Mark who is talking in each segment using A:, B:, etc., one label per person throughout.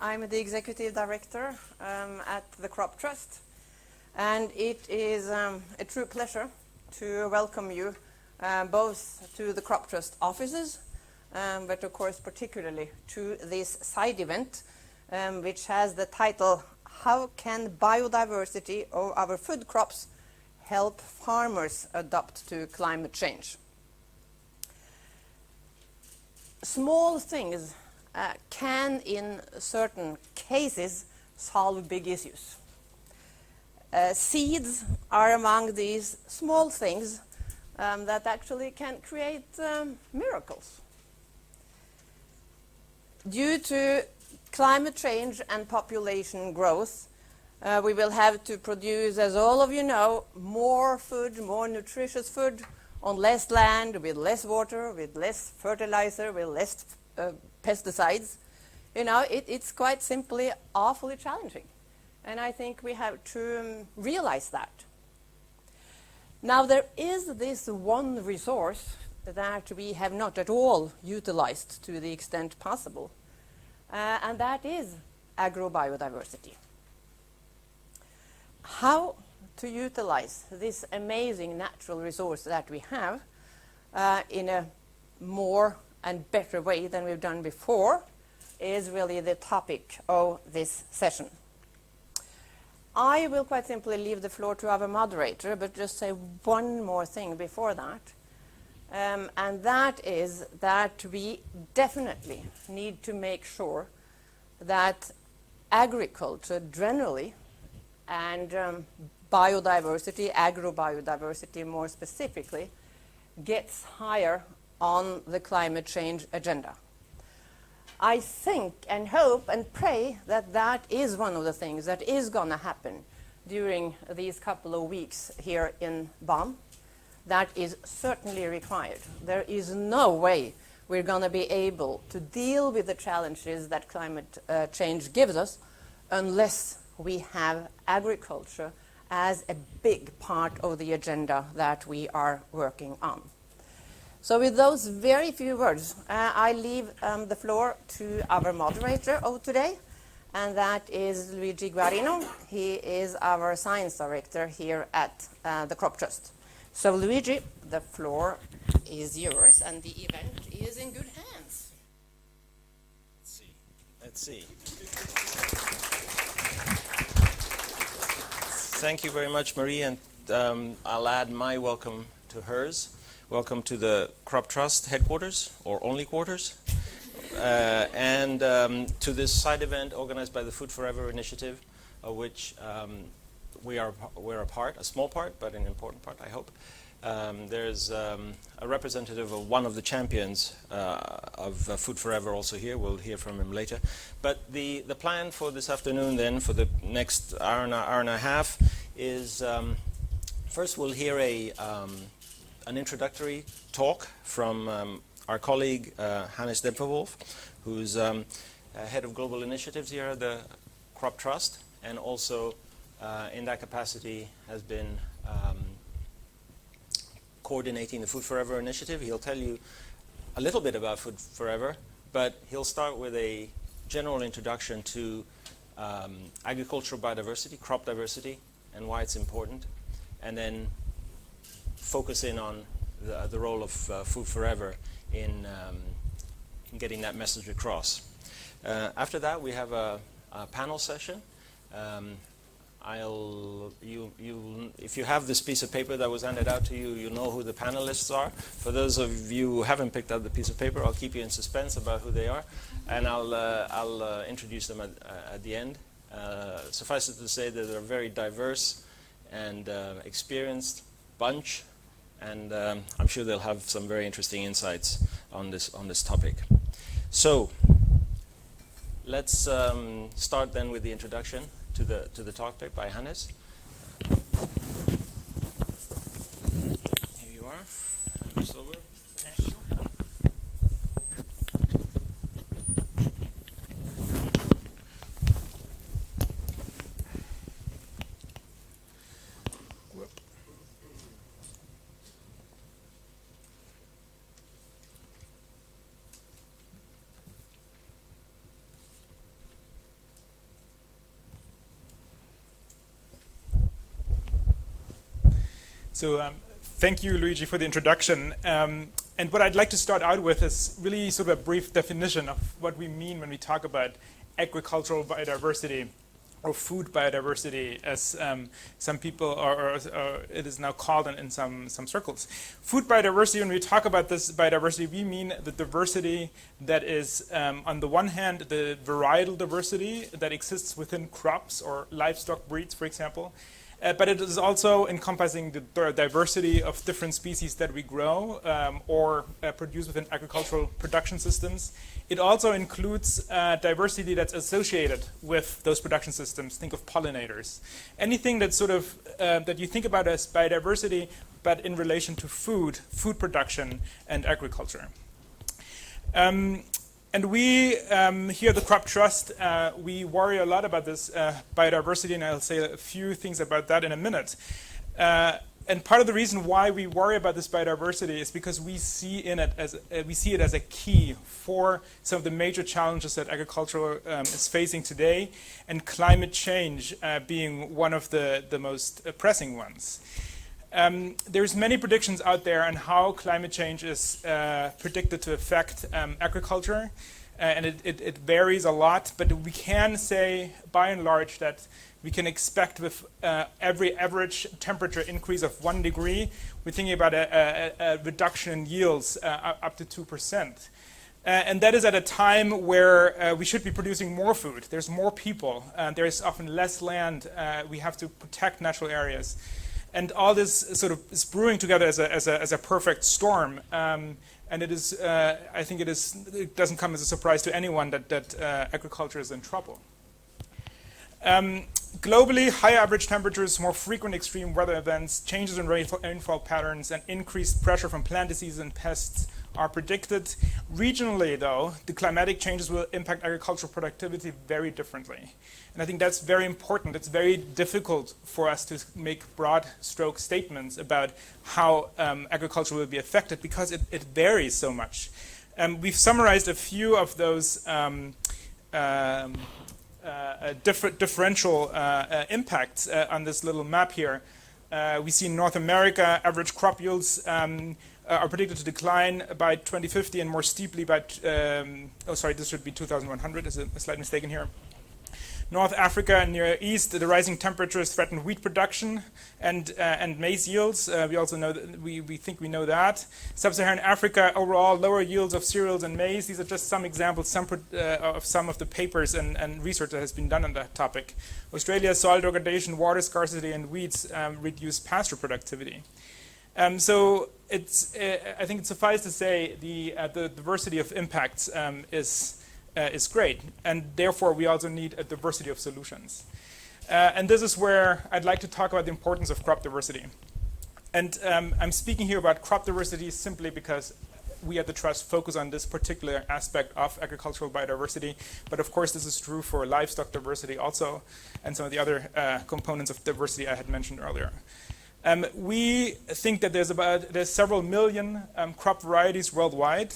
A: I'm the Executive Director at the Crop Trust, and it is a true pleasure to welcome you both to the Crop Trust offices, but of course particularly to this side event, which has the title, How Can Biodiversity of Our Food Crops Help Farmers Adapt to Climate Change? Small things can, in certain cases, solve big issues. Seeds are among these small things that actually can create miracles. Due to climate change and population growth, we will have to produce, as all of you know, more food, more nutritious food, on less land, with less water, with less fertilizer, with less pesticides. You know, it's quite simply awfully challenging. And I think we have to realize that. Now, there is this one resource that we have not at all utilized to the extent possible, and that is agrobiodiversity. How to utilize this amazing natural resource that we have in a more and better way than we've done before is really the topic of this session. I will quite simply leave the floor to our moderator, but just say one more thing before that, and that is that we definitely need to make sure that agriculture generally and biodiversity, agrobiodiversity more specifically, gets higher on the climate change agenda. I think and hope and pray that that is one of the things that is going to happen during these couple of weeks here in Bonn. That is certainly required. There is no way we're going to be able to deal with the challenges that climate change gives us unless we have agriculture as a big part of the agenda that we are working on. So with those very few words, I leave the floor to our moderator of today, and that is Luigi Guarino. He is our science director here at the Crop Trust. So Luigi, the floor is yours, and the event is in good hands.
B: Let's see. Thank you very much, Marie, and I'll add my welcome to hers. Welcome to the Crop Trust headquarters, or only quarters, and to this side event organized by the Food Forever initiative, of which we're a part, a small part, but an important part, I hope. There's a representative of one of the champions of Food Forever also here. We'll hear from him later. But the plan for this afternoon then, for the next hour and a half, is first we'll hear an introductory talk from our colleague Hannes Dempferwolf, who's head of global initiatives here at the Crop Trust, and also in that capacity has been coordinating the Food Forever initiative. He'll tell you a little bit about Food Forever, but he'll start with a general introduction to agricultural biodiversity, crop diversity, and why it's important, and then focus in on the role of Food Forever in getting that message across. After that, we have a panel session. If you have this piece of paper that was handed out to you, you know who the panelists are. For those of you who haven't picked up the piece of paper, I'll keep you in suspense about who they are, and I'll introduce them at the end. Suffice it to say that they're a very diverse and experienced bunch, and I'm sure they'll have some very interesting insights on this topic. So let's start then with the introduction to the topic by Hannes. Here you are. Hannes over.
C: So thank you, Luigi, for the introduction. And what I'd like to start out with is really sort of a brief definition of what we mean when we talk about agricultural biodiversity or food biodiversity, as some people or it is now called in some circles. Food biodiversity, when we talk about this biodiversity, we mean the diversity that is, on the one hand, the varietal diversity that exists within crops or livestock breeds, for example. But it is also encompassing the diversity of different species that we grow or produce within agricultural production systems. It also includes diversity that's associated with those production systems. Think of pollinators. Anything that sort of that you think about as biodiversity, but in relation to food production, and agriculture. And we, here at the Crop Trust, we worry a lot about this biodiversity, and I'll say a few things about that in a minute. And part of the reason why we worry about this biodiversity is because we see it as a key for some of the major challenges that agriculture is facing today, and climate change being one of the most pressing ones. There's many predictions out there on how climate change is predicted to affect agriculture, and it varies a lot, but we can say by and large that we can expect with every average temperature increase of 1 degree, we're thinking about a reduction in yields up to 2%. And that is at a time where we should be producing more food. There's more people, there is often less land, we have to protect natural areas. And all this sort of is brewing together as a perfect storm. And it is, I think it doesn't come as a surprise to anyone that agriculture is in trouble. Globally, high average temperatures, more frequent extreme weather events, changes in rainfall patterns, and increased pressure from plant diseases and pests are predicted. Regionally, though, the climatic changes will impact agricultural productivity very differently. And I think that's very important. It's very difficult for us to make broad stroke statements about how agriculture will be affected because it varies so much. We've summarized a few of those differential impacts on this little map here. We see in North America, average crop yields are predicted to decline by 2050 and more steeply by, this should be 2100, there's a slight mistake in here. North Africa and Near East, the rising temperatures threaten wheat production and maize yields. We also know that we think we know that. Sub-Saharan Africa, overall, lower yields of cereals and maize. These are just some examples of some of the papers and research that has been done on that topic. Australia, soil degradation, water scarcity, and weeds reduce pasture productivity. So I think it's suffice to say the diversity of impacts is great, and therefore we also need a diversity of solutions. And this is where I'd like to talk about the importance of crop diversity. And I'm speaking here about crop diversity simply because we at the Trust focus on this particular aspect of agricultural biodiversity, but of course this is true for livestock diversity also, and some of the other components of diversity I had mentioned earlier. We think that there's several million crop varieties worldwide.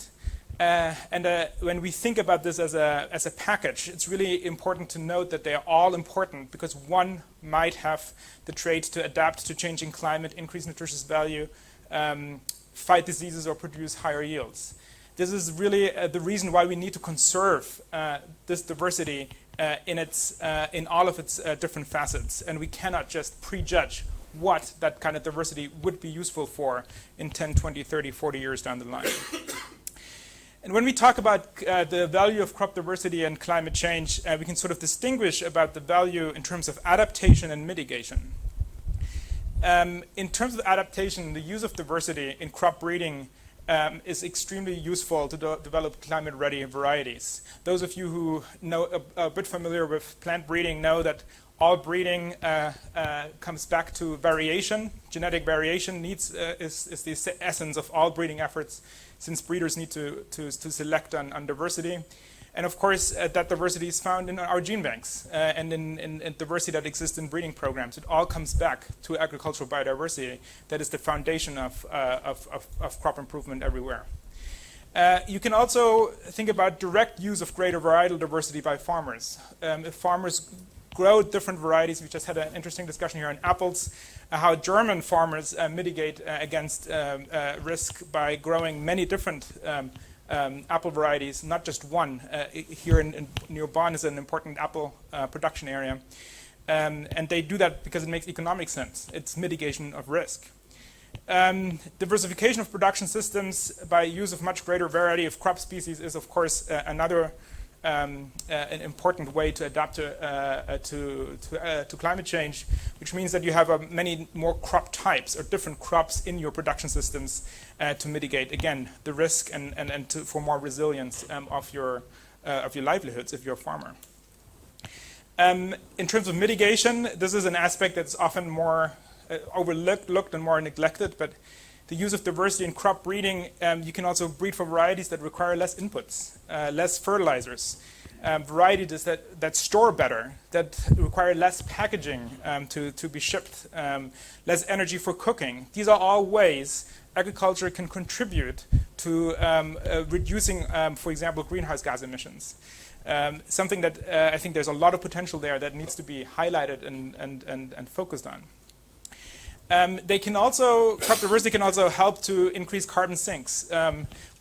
C: When we think about this as a package, it's really important to note that they are all important because one might have the trait to adapt to changing climate, increase nutritious value, fight diseases, or produce higher yields. This is really the reason why we need to conserve this diversity in all of its different facets, and we cannot just prejudge what that kind of diversity would be useful for in 10, 20, 30, 40 years down the line. And when we talk about the value of crop diversity and climate change, we can sort of distinguish about the value in terms of adaptation and mitigation. In terms of adaptation, the use of diversity in crop breeding is extremely useful to develop climate-ready varieties. Those of you who know a bit familiar with plant breeding know that all breeding comes back to variation. Genetic variation is the essence of all breeding efforts, since breeders need to select on diversity. And of course, that diversity is found in our gene banks and in diversity that exists in breeding programs. It all comes back to agricultural biodiversity. That is the foundation of crop improvement everywhere. You can also think about direct use of greater varietal diversity by farmers. If farmers grow different varieties. We just had an interesting discussion here on apples, how German farmers mitigate against risk by growing many different apple varieties, not just one. Here in near Bonn is an important apple production area. And they do that because it makes economic sense. It's mitigation of risk. Diversification of production systems by use of much greater variety of crop species is, of course, another an important way to adapt to climate change, which means that you have many more crop types or different crops in your production systems to mitigate, again, the risk and for more resilience of your livelihoods if you're a farmer. In terms of mitigation, this is an aspect that's often more overlooked and more neglected, but the use of diversity in crop breeding, you can also breed for varieties that require less inputs, less fertilizers, varieties that store better, that require less packaging to be shipped, less energy for cooking. These are all ways agriculture can contribute to reducing, for example, greenhouse gas emissions. Something that I think there's a lot of potential there that needs to be highlighted and focused on. Crop diversity can also help to increase carbon sinks.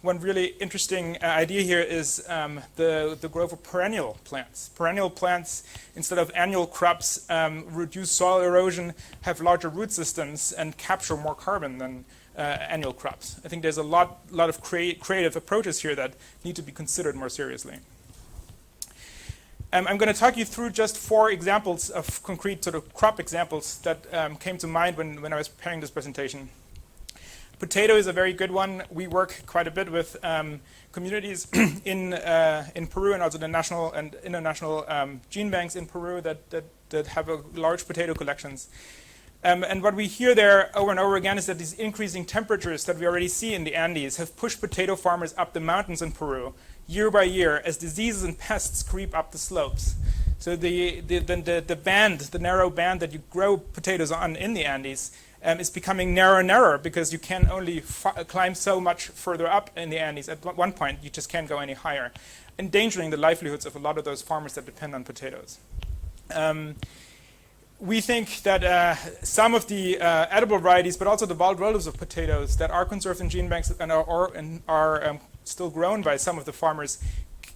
C: One really interesting idea here is the growth of perennial plants. Perennial plants, instead of annual crops, reduce soil erosion, have larger root systems, and capture more carbon than annual crops. I think there's a lot of creative approaches here that need to be considered more seriously. I'm going to talk you through just 4 examples of concrete sort of crop examples that came to mind when I was preparing this presentation. Potato is a very good one. We work quite a bit with communities in Peru and also the national and international gene banks in Peru that have large potato collections. And what we hear there over and over again is that these increasing temperatures that we already see in the Andes have pushed potato farmers up the mountains in Peru year by year as diseases and pests creep up the slopes. So the narrow band that you grow potatoes on in the Andes is becoming narrower and narrower because you can only climb so much further up in the Andes. At one point, you just can't go any higher, endangering the livelihoods of a lot of those farmers that depend on potatoes. We think that some of the edible varieties, but also the wild relatives of potatoes that are conserved in gene banks and are still grown by some of the farmers,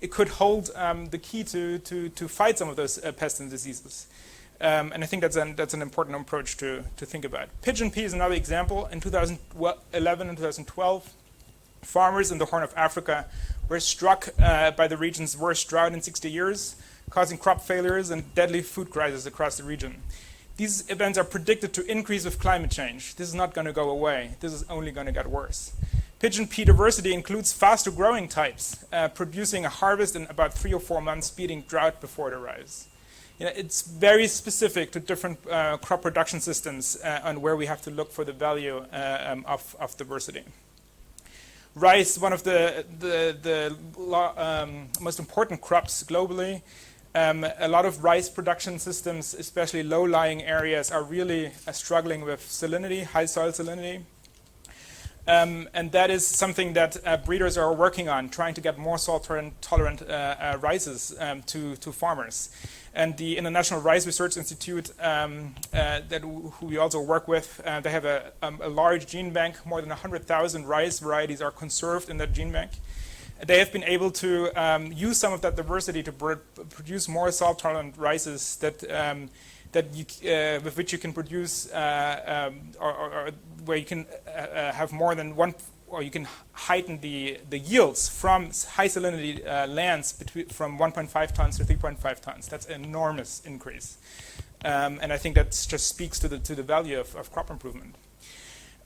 C: it could hold the key to fight some of those pests and diseases. And I think that's an important approach to think about. Pigeon pea is another example. In 2011 and 2012, farmers in the Horn of Africa were struck by the region's worst drought in 60 years, causing crop failures and deadly food crises across the region. These events are predicted to increase with climate change. This is not going to go away. This is only going to get worse. Pigeon pea diversity includes faster growing types, producing a harvest in about 3 or 4 months, beating drought before it arrives. It's very specific to different crop production systems and where we have to look for the value of diversity. Rice, one of the most important crops globally. A lot of rice production systems, especially low-lying areas, are really struggling with salinity, high soil salinity. And that is something that breeders are working on, trying to get more salt-tolerant rices to farmers. And the International Rice Research Institute, who we also work with, they have a large gene bank. More than 100,000 rice varieties are conserved in that gene bank. They have been able to use some of that diversity to produce more salt-tolerant rices with which you can produce, or where you can have more than one, or you can heighten the yields from high salinity lands from 1.5 tons to 3.5 tons. That's an enormous increase, and I think that just speaks to the value of crop improvement.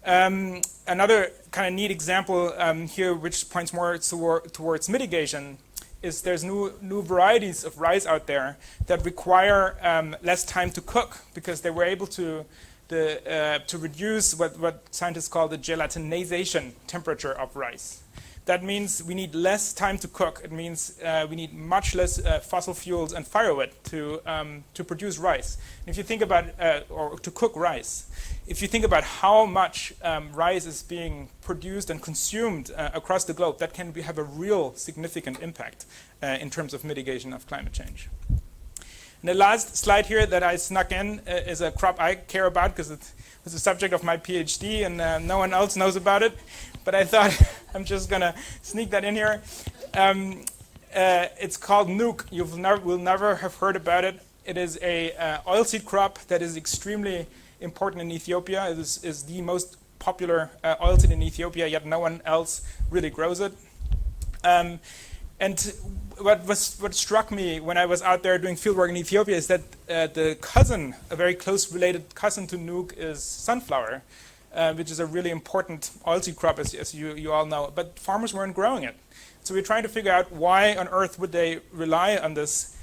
C: Another kind of neat example here, which points more towards mitigation, is there's new varieties of rice out there that require less time to cook because they were able to reduce what scientists call the gelatinization temperature of rice. That means we need less time to cook. It means we need much less fossil fuels and firewood to produce rice. And if you think about, or to cook rice, if you think about how much rice is being produced and consumed across the globe, that can have a real significant impact in terms of mitigation of climate change. And the last slide here that I snuck in is a crop I care about because it was the subject of my PhD, and no one else knows about it. But I thought I'm just going to sneak that in here. It's called nuke. You will never have heard about it. It is a oilseed crop that is extremely important in Ethiopia. It is the most popular oilseed in Ethiopia, yet no one else really grows it. And what struck me when I was out there doing fieldwork in Ethiopia is that the cousin, a very close related cousin to nuke, is sunflower, which is a really important oilseed crop, as you all know. But farmers weren't growing it. So we're trying to figure out why on earth would they rely on this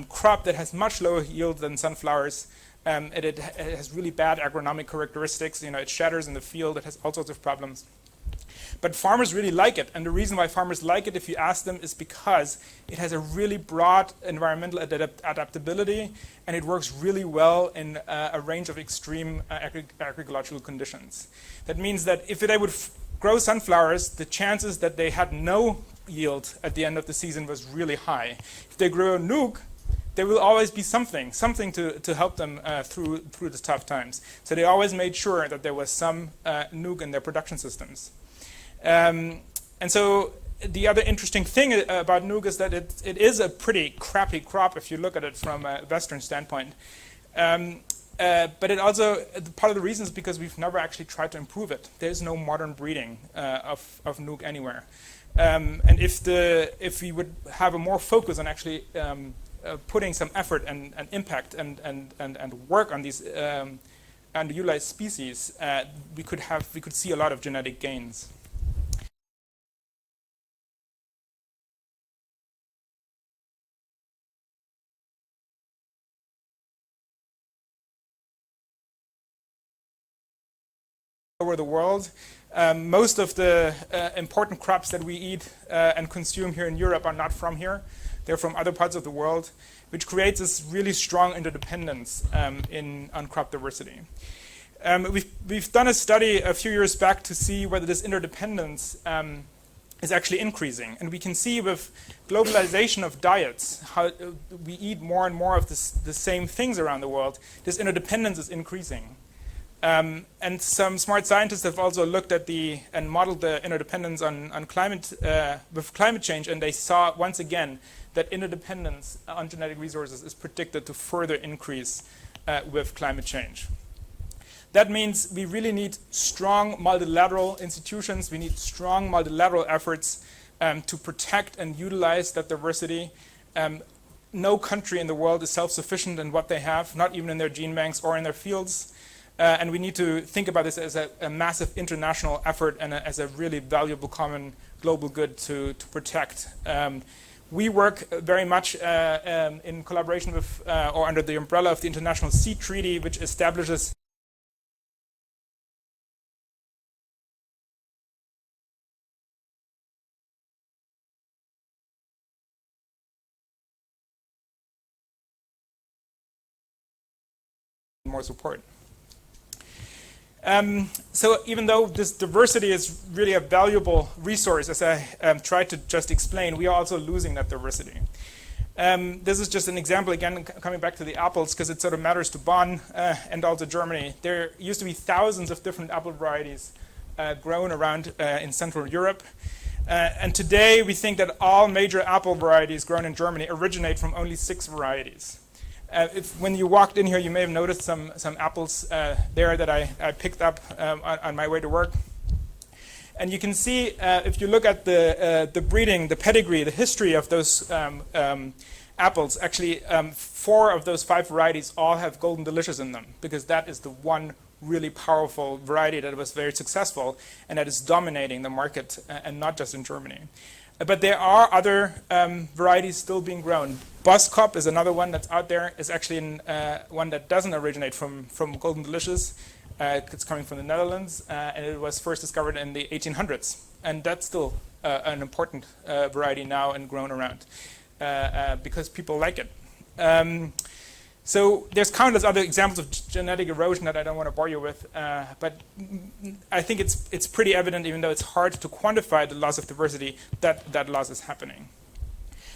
C: crop that has much lower yield than sunflowers. It has really bad agronomic characteristics. It shatters in the field. It has all sorts of problems. But farmers really like it. And the reason why farmers like it, if you ask them, is because it has a really broad environmental adaptability, and it works really well in a range of extreme agricultural conditions. That means that if they would grow sunflowers, the chances that they had no yield at the end of the season was really high. If they grow a nuke, there will always be something to help them through the tough times. So they always made sure that there was some nuke in their production systems. And so the other interesting thing about nuke is that it is a pretty crappy crop if you look at it from a Western standpoint. But it also, part of the reason is because we've never actually tried to improve it. There's no modern breeding of nuke anywhere. And if we would have a more focus on actually putting some effort and impact and work on these underutilized species, we could see a lot of genetic gains. Over the world. Most of the important crops that we eat and consume here in Europe are not from here. They're from other parts of the world, which creates this really strong interdependence on crop diversity. We've done a study a few years back to see whether this interdependence is actually increasing. And we can see with globalization of diets, how we eat more and more of the same things around the world, this interdependence is increasing. And some smart scientists have also looked at and modeled the interdependence on climate with climate change, and they saw once again that interdependence on genetic resources is predicted to further increase with climate change. That means we really need strong multilateral institutions. We need strong multilateral efforts to protect and utilize that diversity. No country in the world is self-sufficient in what they have, not even in their gene banks or in their fields. And we need to think about this as a massive international effort and as a really valuable common global good to protect. We work very much in collaboration with or under the umbrella of the International Seed Treaty, which establishes more support. So even though this diversity is really a valuable resource, as I tried to just explain, we are also losing that diversity. This is just an example, again, coming back to the apples, because it sort of matters to Bonn and also Germany. There used to be thousands of different apple varieties grown around in Central Europe. And today we think that all major apple varieties grown in Germany originate from only 6 varieties. When you walked in here, you may have noticed some apples there that I picked up on my way to work. And you can see, if you look at the breeding, the pedigree, the history of those apples, actually 4 of those 5 varieties all have Golden Delicious in them, because that is the one really powerful variety that was very successful and that is dominating the market, and not just in Germany. But there are other varieties still being grown. Boskop is another one that's out there. It's actually one that doesn't originate from Golden Delicious. It's coming from the Netherlands, and it was first discovered in the 1800s. And that's still an important variety now and grown around because people like it. So there's countless other examples of genetic erosion that I don't want to bore you with, but I think it's pretty evident, even though it's hard to quantify the loss of diversity, that loss is happening.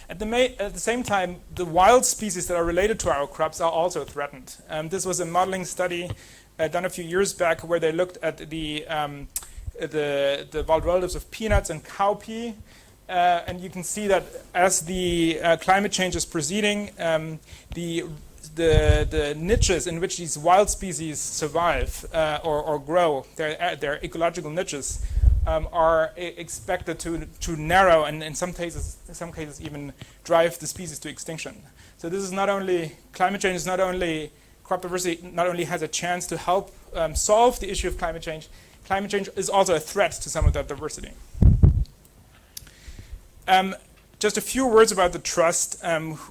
C: At the same time, the wild species that are related to our crops are also threatened. This was a modeling study done a few years back where they looked at the wild relatives of peanuts and cowpea. And you can see that as the climate change is proceeding, the niches in which these wild species survive or grow, their ecological niches, are expected to narrow and in some cases even drive the species to extinction. So this is not only climate change, is not only crop diversity, not only has a chance to help solve the issue of climate change is also a threat to some of that diversity. Just a few words about the trust.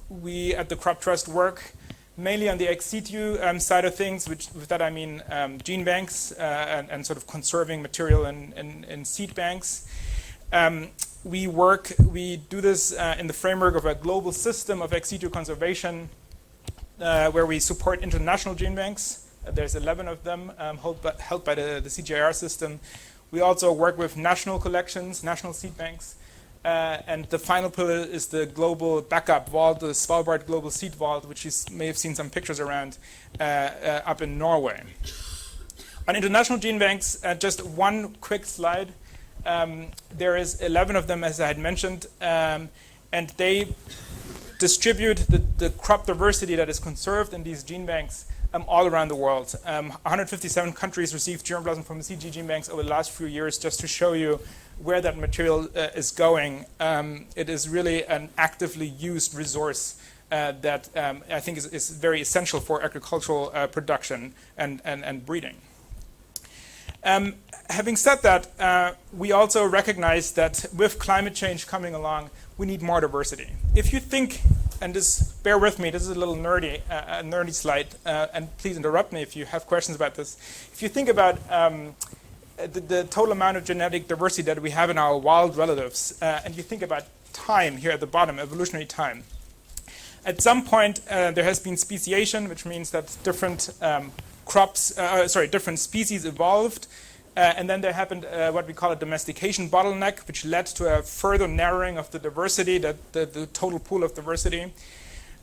C: We at the Crop Trust work mainly on the ex situ side of things, with that I mean gene banks and sort of conserving material in seed banks. We do this in the framework of a global system of ex situ conservation where we support international gene banks. There's 11 of them held by the CGIAR system. We also work with national collections, national seed banks. And the final pillar is the global backup vault, the Svalbard Global Seed Vault, which you may have seen some pictures around up in Norway. On international gene banks, just one quick slide. There is 11 of them, as I had mentioned, and they distribute the crop diversity that is conserved in these gene banks all around the world. 157 countries received germplasm from the CG gene banks over the last few years, just to show you where that material is going. It is really an actively used resource that I think is very essential for agricultural production and breeding. Having said that, we also recognize that with climate change coming along, we need more diversity. If you think, and this, bear with me, this is a little nerdy, a nerdy slide, and please interrupt me if you have questions about this. If you think about the total amount of genetic diversity that we have in our wild relatives, and you think about time here at the bottom, evolutionary time. At some point, there has been speciation, which means that different different species evolved, and then there happened what we call a domestication bottleneck, which led to a further narrowing of the diversity, the total pool of diversity.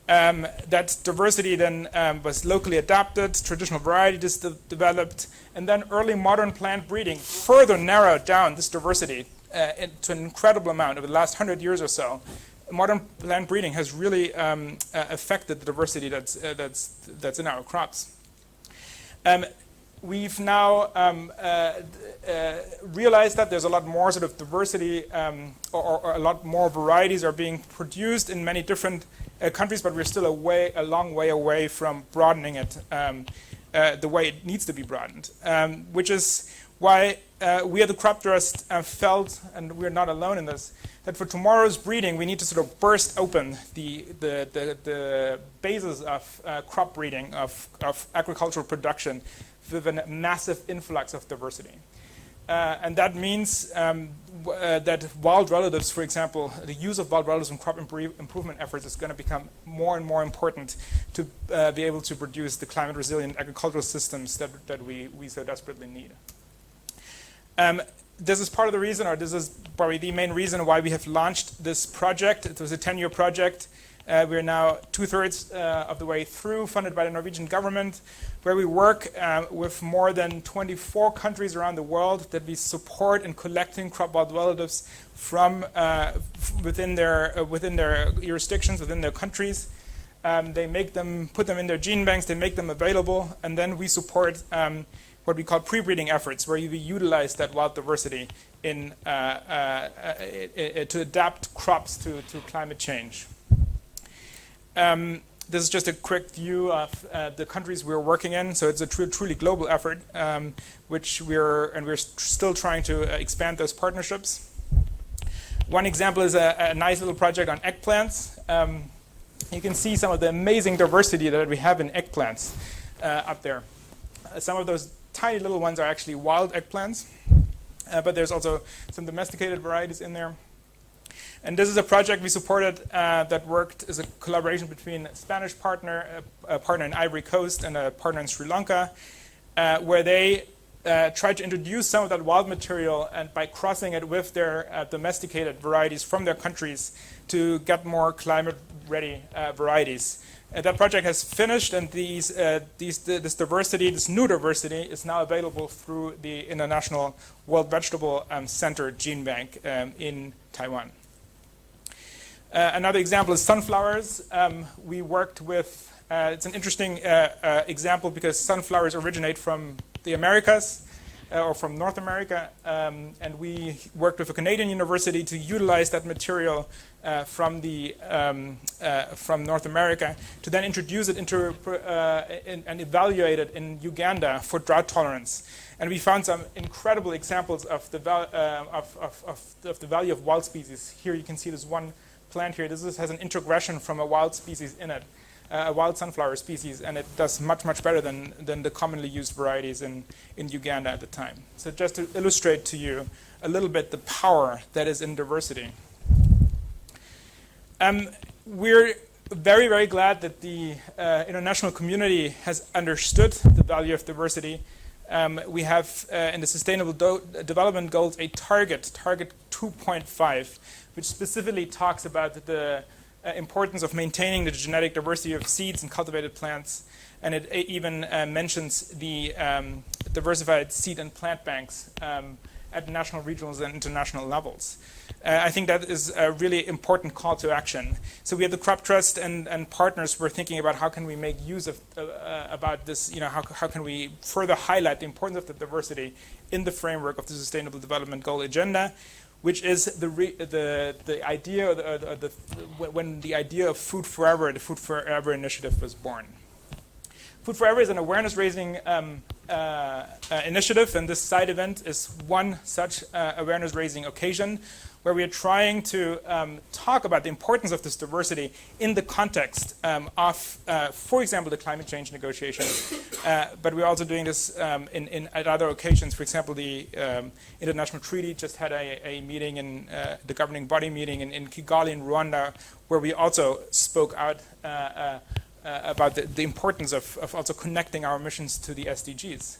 C: That diversity then was locally adapted, traditional varieties developed, and then early modern plant breeding further narrowed down this diversity to an incredible amount over the last 100 years or so. Modern plant breeding has really affected the diversity that's in our crops. We've now realized that there's a lot more sort of diversity or a lot more varieties are being produced in many different countries, but we're still a long way away from broadening it the way it needs to be broadened, which is why we at the Crop Trust felt, and we're not alone in this, that for tomorrow's breeding we need to sort of burst open the basis of crop breeding, of agricultural production, with a massive influx of diversity. And that means that wild relatives, for example, the use of wild relatives in crop improvement efforts is going to become more and more important to be able to produce the climate resilient agricultural systems that we so desperately need. This is part of the reason, or this is probably the main reason why we have launched this project. It was a 10-year project. We're now 2/3 of the way through, funded by the Norwegian government, where we work with more than 24 countries around the world that we support in collecting crop wild relatives from within their jurisdictions, within their countries. They put them in their gene banks, they make them available, and then we support what we call pre-breeding efforts, where we utilize that wild diversity to adapt crops to climate change. This is just a quick view of the countries we're working in. So it's a truly global effort, which we're still trying to expand those partnerships. One example is a nice little project on eggplants. You can see some of the amazing diversity that we have in eggplants up there. Some of those tiny little ones are actually wild eggplants, but there's also some domesticated varieties in there. And this is a project we supported that worked as a collaboration between a Spanish partner, a partner in Ivory Coast, and a partner in Sri Lanka, where they tried to introduce some of that wild material and by crossing it with their domesticated varieties from their countries to get more climate-ready varieties. That project has finished, and this diversity, this new diversity, is now available through the International World Vegetable Center Gene Bank in Taiwan. Another example is sunflowers. We worked with, it's an interesting example because sunflowers originate from the Americas, or from North America, and we worked with a Canadian university to utilize that material from North America to then introduce it into and evaluate it in Uganda for drought tolerance. And we found some incredible examples of the value of wild species. Here you can see this one plant here. This has an introgression from a wild species in it. A wild sunflower species, and it does much, much better than the commonly used varieties in Uganda at the time. So just to illustrate to you a little bit the power that is in diversity. We're very, very glad that the international community has understood the value of diversity. We have in the Sustainable Development Goals a target 2.5, which specifically talks about the importance of maintaining the genetic diversity of seeds and cultivated plants, and it even mentions the diversified seed and plant banks at national, regional, and international levels. I think that is a really important call to action. So we have the Crop Trust and partners. We're thinking about how can we make use of about this. How can we further highlight the importance of the diversity in the framework of the Sustainable Development Goal agenda, which is the idea, when the idea of Food Forever, the Food Forever initiative was born. Food Forever is an awareness-raising initiative, and this side event is one such awareness-raising occasion where we are trying to talk about the importance of this diversity in the context of, for example, the climate change negotiations. But we're also doing this at other occasions. For example, the International Treaty just had a meeting, in the governing body meeting in Kigali in Rwanda, where we also spoke out about the importance of also connecting our missions to the SDGs.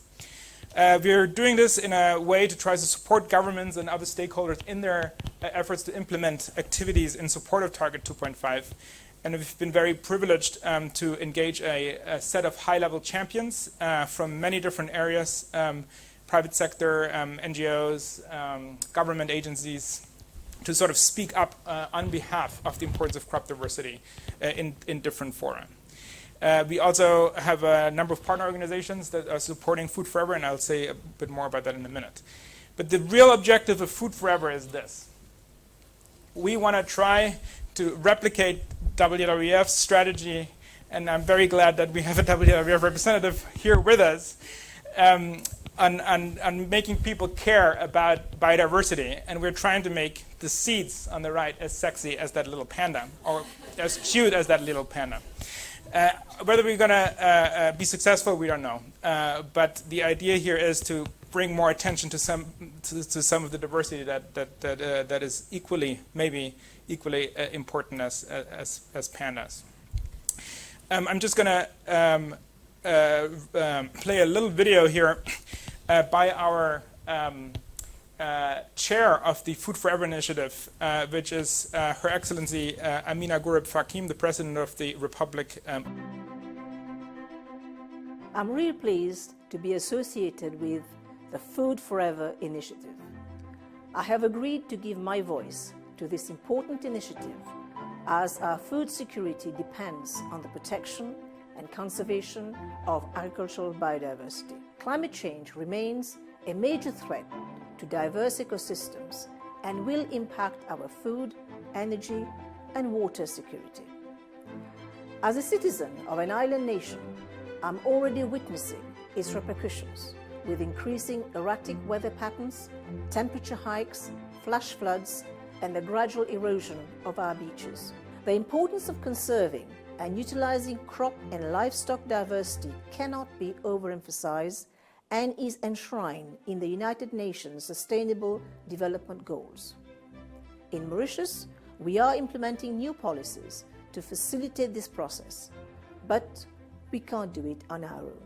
C: We're doing this in a way to try to support governments and other stakeholders in their efforts to implement activities in support of Target 2.5. And we've been very privileged to engage a set of high-level champions from many different areas, private sector, NGOs, government agencies, to sort of speak up on behalf of the importance of crop diversity in different fora. We also have a number of partner organizations that are supporting Food Forever, and I'll say a bit more about that in a minute. But the real objective of Food Forever is this. We want to try to replicate WWF's strategy, and I'm very glad that we have a WWF representative here with us, on making people care about biodiversity. And we're trying to make the seeds on the right as sexy as that little panda, or as cute as that little panda. Whether we're going to be successful, we don't know. But the idea here is to bring more attention to some of the diversity that is maybe equally important as pandas. I'm just going to play a little video here by our chair of the Food Forever initiative, which is Her Excellency Amina Ghureb Fakim, the President of the Republic.
D: I'm really pleased to be associated with the Food Forever initiative. I have agreed to give my voice to this important initiative as our food security depends on the protection and conservation of agricultural biodiversity. Climate change remains a major threat to diverse ecosystems and will impact our food, energy, and water security. As a citizen of an island nation, I'm already witnessing its repercussions with increasing erratic weather patterns, temperature hikes, flash floods, and the gradual erosion of our beaches. The importance of conserving and utilizing crop and livestock diversity cannot be overemphasized and is enshrined in the United Nations Sustainable Development Goals. In Mauritius, we are implementing new policies to facilitate this process, but we can't do it on our own.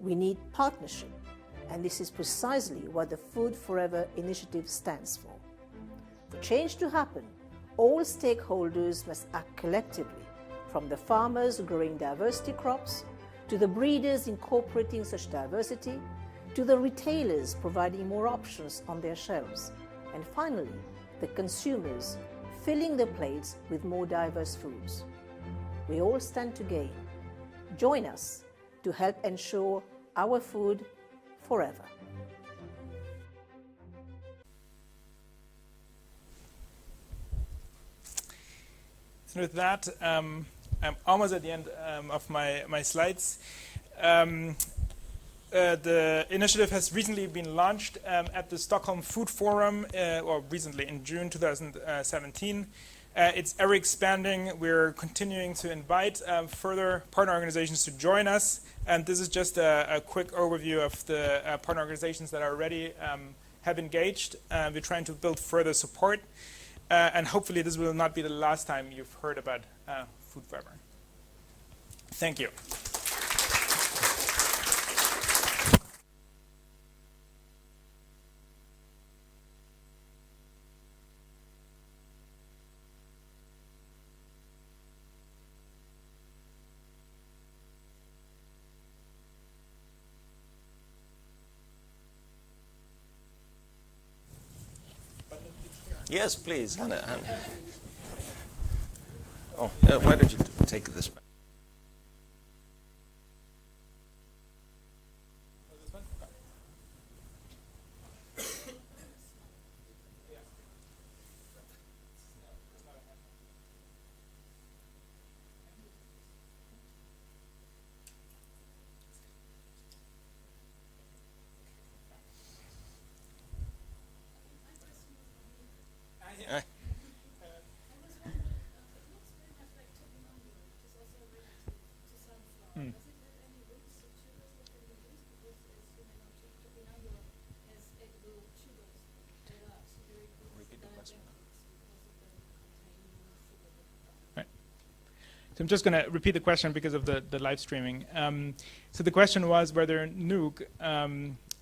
D: We need partnership And this is precisely what the Food Forever initiative stands for. For change to happen, all stakeholders must act collectively, from the farmers growing diversity crops, to the breeders incorporating such diversity, to the retailers providing more options on their shelves, and finally, the consumers filling their plates with more diverse foods. We all stand to gain. Join us to help ensure our food forever.
C: So with that, I'm almost at the end of my slides. The initiative has recently been launched at the Stockholm Food Forum, or recently in June 2017. It's ever expanding. We're continuing to invite further partner organizations to join us. And this is just a quick overview of the partner organizations that already have engaged. We're trying to build further support. And hopefully this will not be the last time you've heard about Food Forever. Thank you.
B: Yes, please. Hannah. Oh, why don't you take this back?
C: So I'm just going to repeat the question because of the live streaming. So the question was whether Nuuk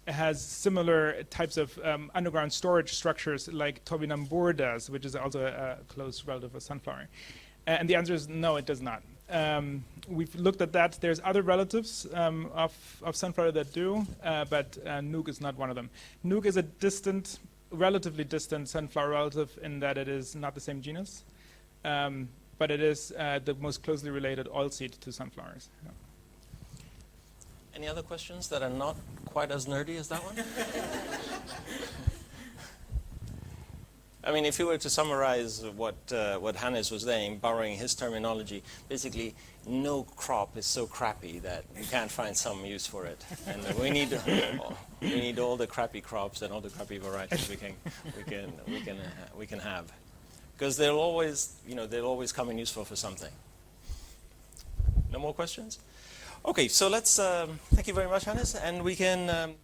C: has similar types of underground storage structures like topinambur does, which is also a close relative of sunflower. And the answer is no, it does not. We've looked at that. There's other relatives of sunflower that do, but Nuuk is not one of them. Nuuk is a distant, relatively distant sunflower relative in that it is not the same genus. But it is the most closely related oilseed to sunflowers. Yeah.
B: Any other questions that are not quite as nerdy as that one? I mean, if you were to summarize what Hannes was saying, borrowing his terminology, basically, no crop is so crappy that you can't find some use for it, and we need all the crappy crops and all the crappy varieties we can have. Because they'll always come in useful for something. No more questions? Okay, so let's, thank you very much, Hannes, and we can...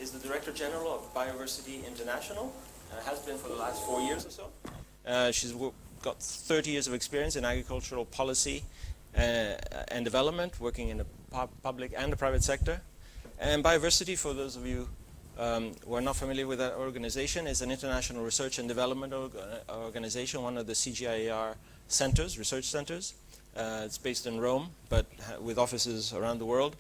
B: is the Director General of Biodiversity International. Has been for the last 4 years or so. She's got 30 years of experience in agricultural policy and development, working in the public and the private sector. And Biodiversity, for those of you who are not familiar with that organization, is an international research and development organization, one of the CGIAR centers, research centers. It's based in Rome, but with offices around the world.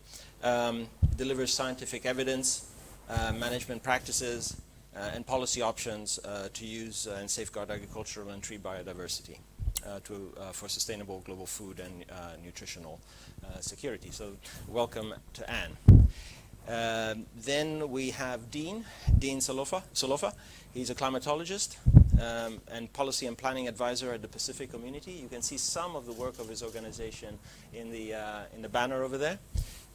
B: Delivers scientific evidence, management practices, and policy options to use and safeguard agricultural and tree biodiversity for sustainable global food and nutritional security. So welcome to Anne. Then we have Dean Solofa. He's a climatologist and policy and planning advisor at the Pacific Community. You can see some of the work of his organization in the banner over there.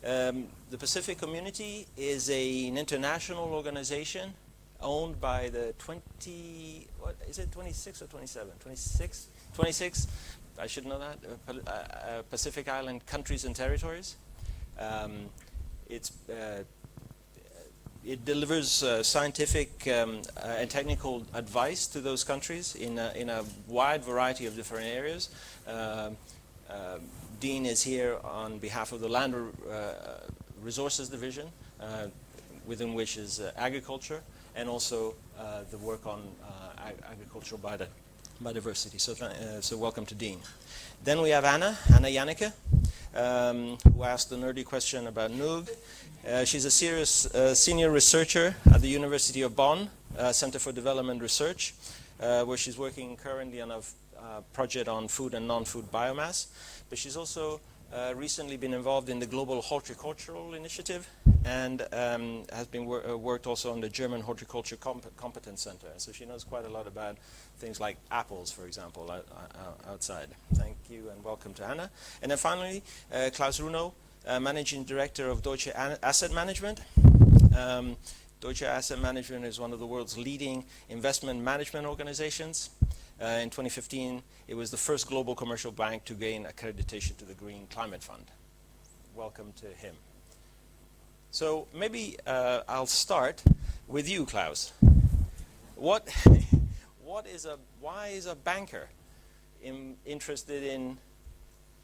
B: The Pacific Community is an international organization owned by the 26 or 27? 26, I should know that, Pacific Island countries and territories. it delivers scientific and technical advice to those countries in a wide variety of different areas. Dean is here on behalf of the Land Resources Division, within which is agriculture, and also the work on agricultural biodiversity. So welcome to Dean. Then we have Anna Janneke, who asked the nerdy question about Nuuk. She's a senior researcher at the University of Bonn, Center for Development Research, where she's working currently on a project on food and non-food biomass. But she's also recently been involved in the Global Horticultural Initiative, and has been worked also on the German Horticulture Competence Center. So she knows quite a lot about things like apples, for example, outside. Thank you and welcome to Anna. And then finally, Klaus Runow, Managing Director of Deutsche Asset Management. Deutsche Asset Management is one of the world's leading investment management organizations. In 2015, it was the first global commercial bank to gain accreditation to the Green Climate Fund. Welcome to him. So maybe I'll start with you, Klaus. Why is a banker interested in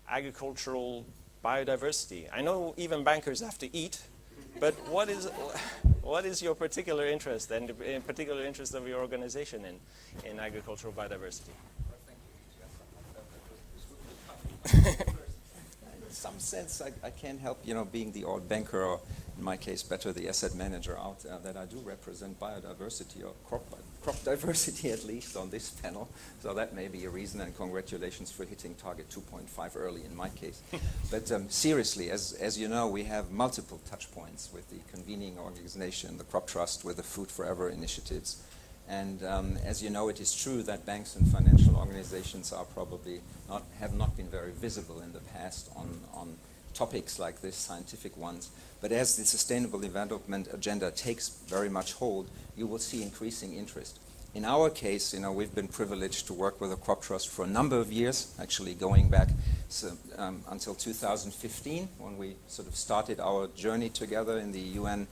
B: agricultural biodiversity? I know even bankers have to eat, but what is your particular interest, and in particular interest of your organization in agricultural biodiversity?
E: In some sense, I can't help, being the old banker, or in my case, better the asset manager out there, that I do represent biodiversity, or crop diversity at least, on this panel. So that may be a reason, and congratulations for hitting target 2.5 early in my case. But seriously, as you know, we have multiple touch points with the convening organization, the Crop Trust, with the Food Forever initiatives. And as you know, it is true that banks and financial organizations are probably have not been very visible in the past on topics like this, scientific ones. But as the Sustainable Development Agenda takes very much hold, you will see increasing interest. In our case, we've been privileged to work with the Crop Trust for a number of years, actually going back until 2015, when we sort of started our journey together in the UN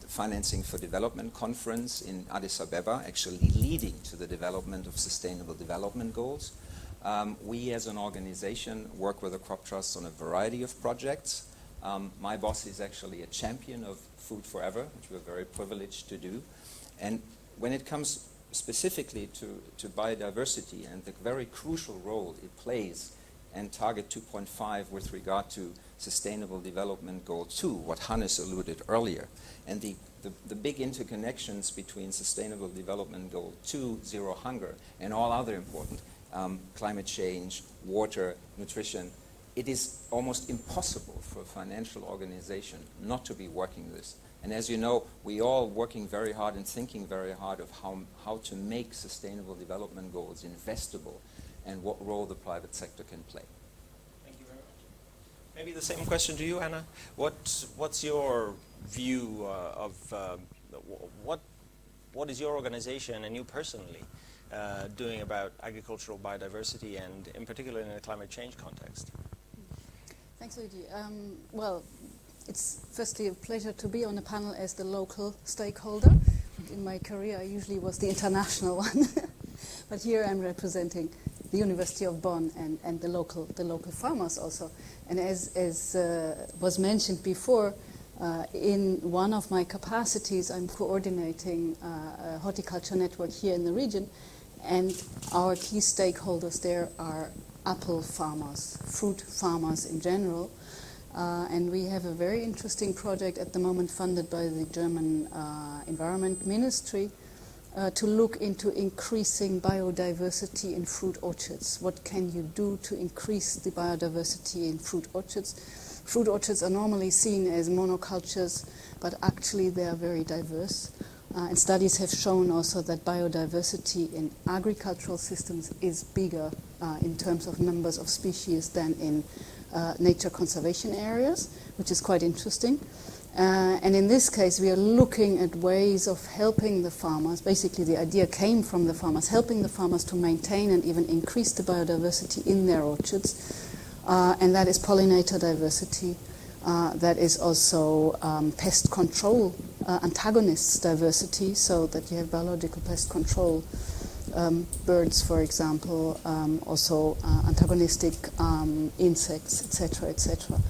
E: Financing for Development Conference in Addis Ababa, actually leading to the development of Sustainable Development Goals. We as an organization work with the Crop Trust on a variety of projects. My boss is actually a champion of Food Forever, which we're very privileged to do. And when it comes specifically to biodiversity and the very crucial role it plays and target 2.5 with regard to Sustainable Development Goal 2, what Hannes alluded earlier, and the big interconnections between Sustainable Development Goal 2, Zero Hunger, and all other important climate change, water, nutrition, it is almost impossible for a financial organization not to be working this. And as you know, we all working very hard and thinking very hard of how to make Sustainable Development Goals investable and what role the private sector can play.
B: Thank you very much. Maybe the same question to you, Anna. What's your view of what is your organization and you personally doing about agricultural biodiversity, and in particular in a climate change context?
F: Thanks, Luigi. Well, it's firstly a pleasure to be on the panel as the local stakeholder. In my career, I usually was the international one, but here I'm representing the University of Bonn and the local farmers also. And as was mentioned before, in one of my capacities, I'm coordinating a horticulture network here in the region, and our key stakeholders there are apple farmers, fruit farmers in general. And we have a very interesting project at the moment funded by the German Environment Ministry to look into increasing biodiversity in fruit orchards. What can you do to increase the biodiversity in fruit orchards? Fruit orchards are normally seen as monocultures, but actually they are very diverse. And studies have shown also that biodiversity in agricultural systems is bigger in terms of numbers of species than in nature conservation areas, which is quite interesting. And in this case, we are looking at ways of helping the farmers. Basically, the idea came from the farmers, helping the farmers to maintain and even increase the biodiversity in their orchards. And that is pollinator diversity, that is also pest control antagonists diversity, so that you have biological pest control birds, for example, also antagonistic insects, etc., etc.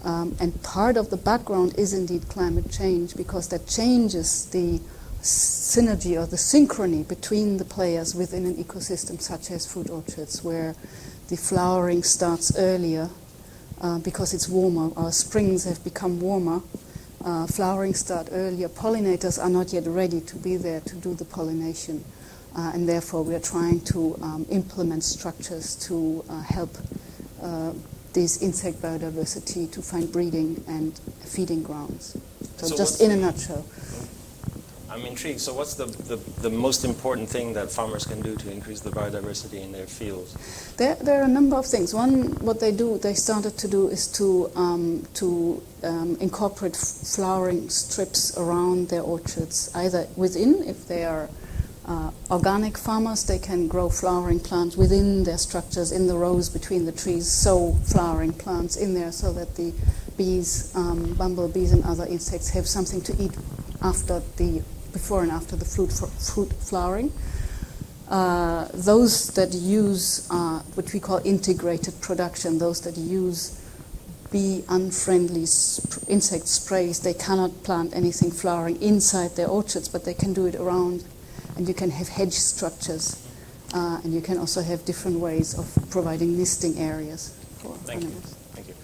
F: And part of the background is indeed climate change, because that changes the synergy or the synchrony between the players within an ecosystem, such as fruit orchards, where the flowering starts earlier because it's warmer. Our springs have become warmer. Flowering start earlier. Pollinators are not yet ready to be there to do the pollination. And therefore, we are trying to implement structures to help this insect biodiversity to find breeding and feeding grounds. So just in a nutshell.
B: I'm intrigued. So what's the most important thing that farmers can do to increase the biodiversity in their fields?
F: There are a number of things. One, what they started to do is to incorporate flowering strips around their orchards, either within, if they are organic farmers, they can grow flowering plants within their structures, in the rows between the trees, sow flowering plants in there so that the bees, bumblebees and other insects have something to eat before and after the fruit flowering. Those that use what we call integrated production, those that use bee-unfriendly insect sprays, they cannot plant anything flowering inside their orchards, but they can do it around. And you can have hedge structures, and you can also have different ways of providing nesting areas for animals.
B: Thank you.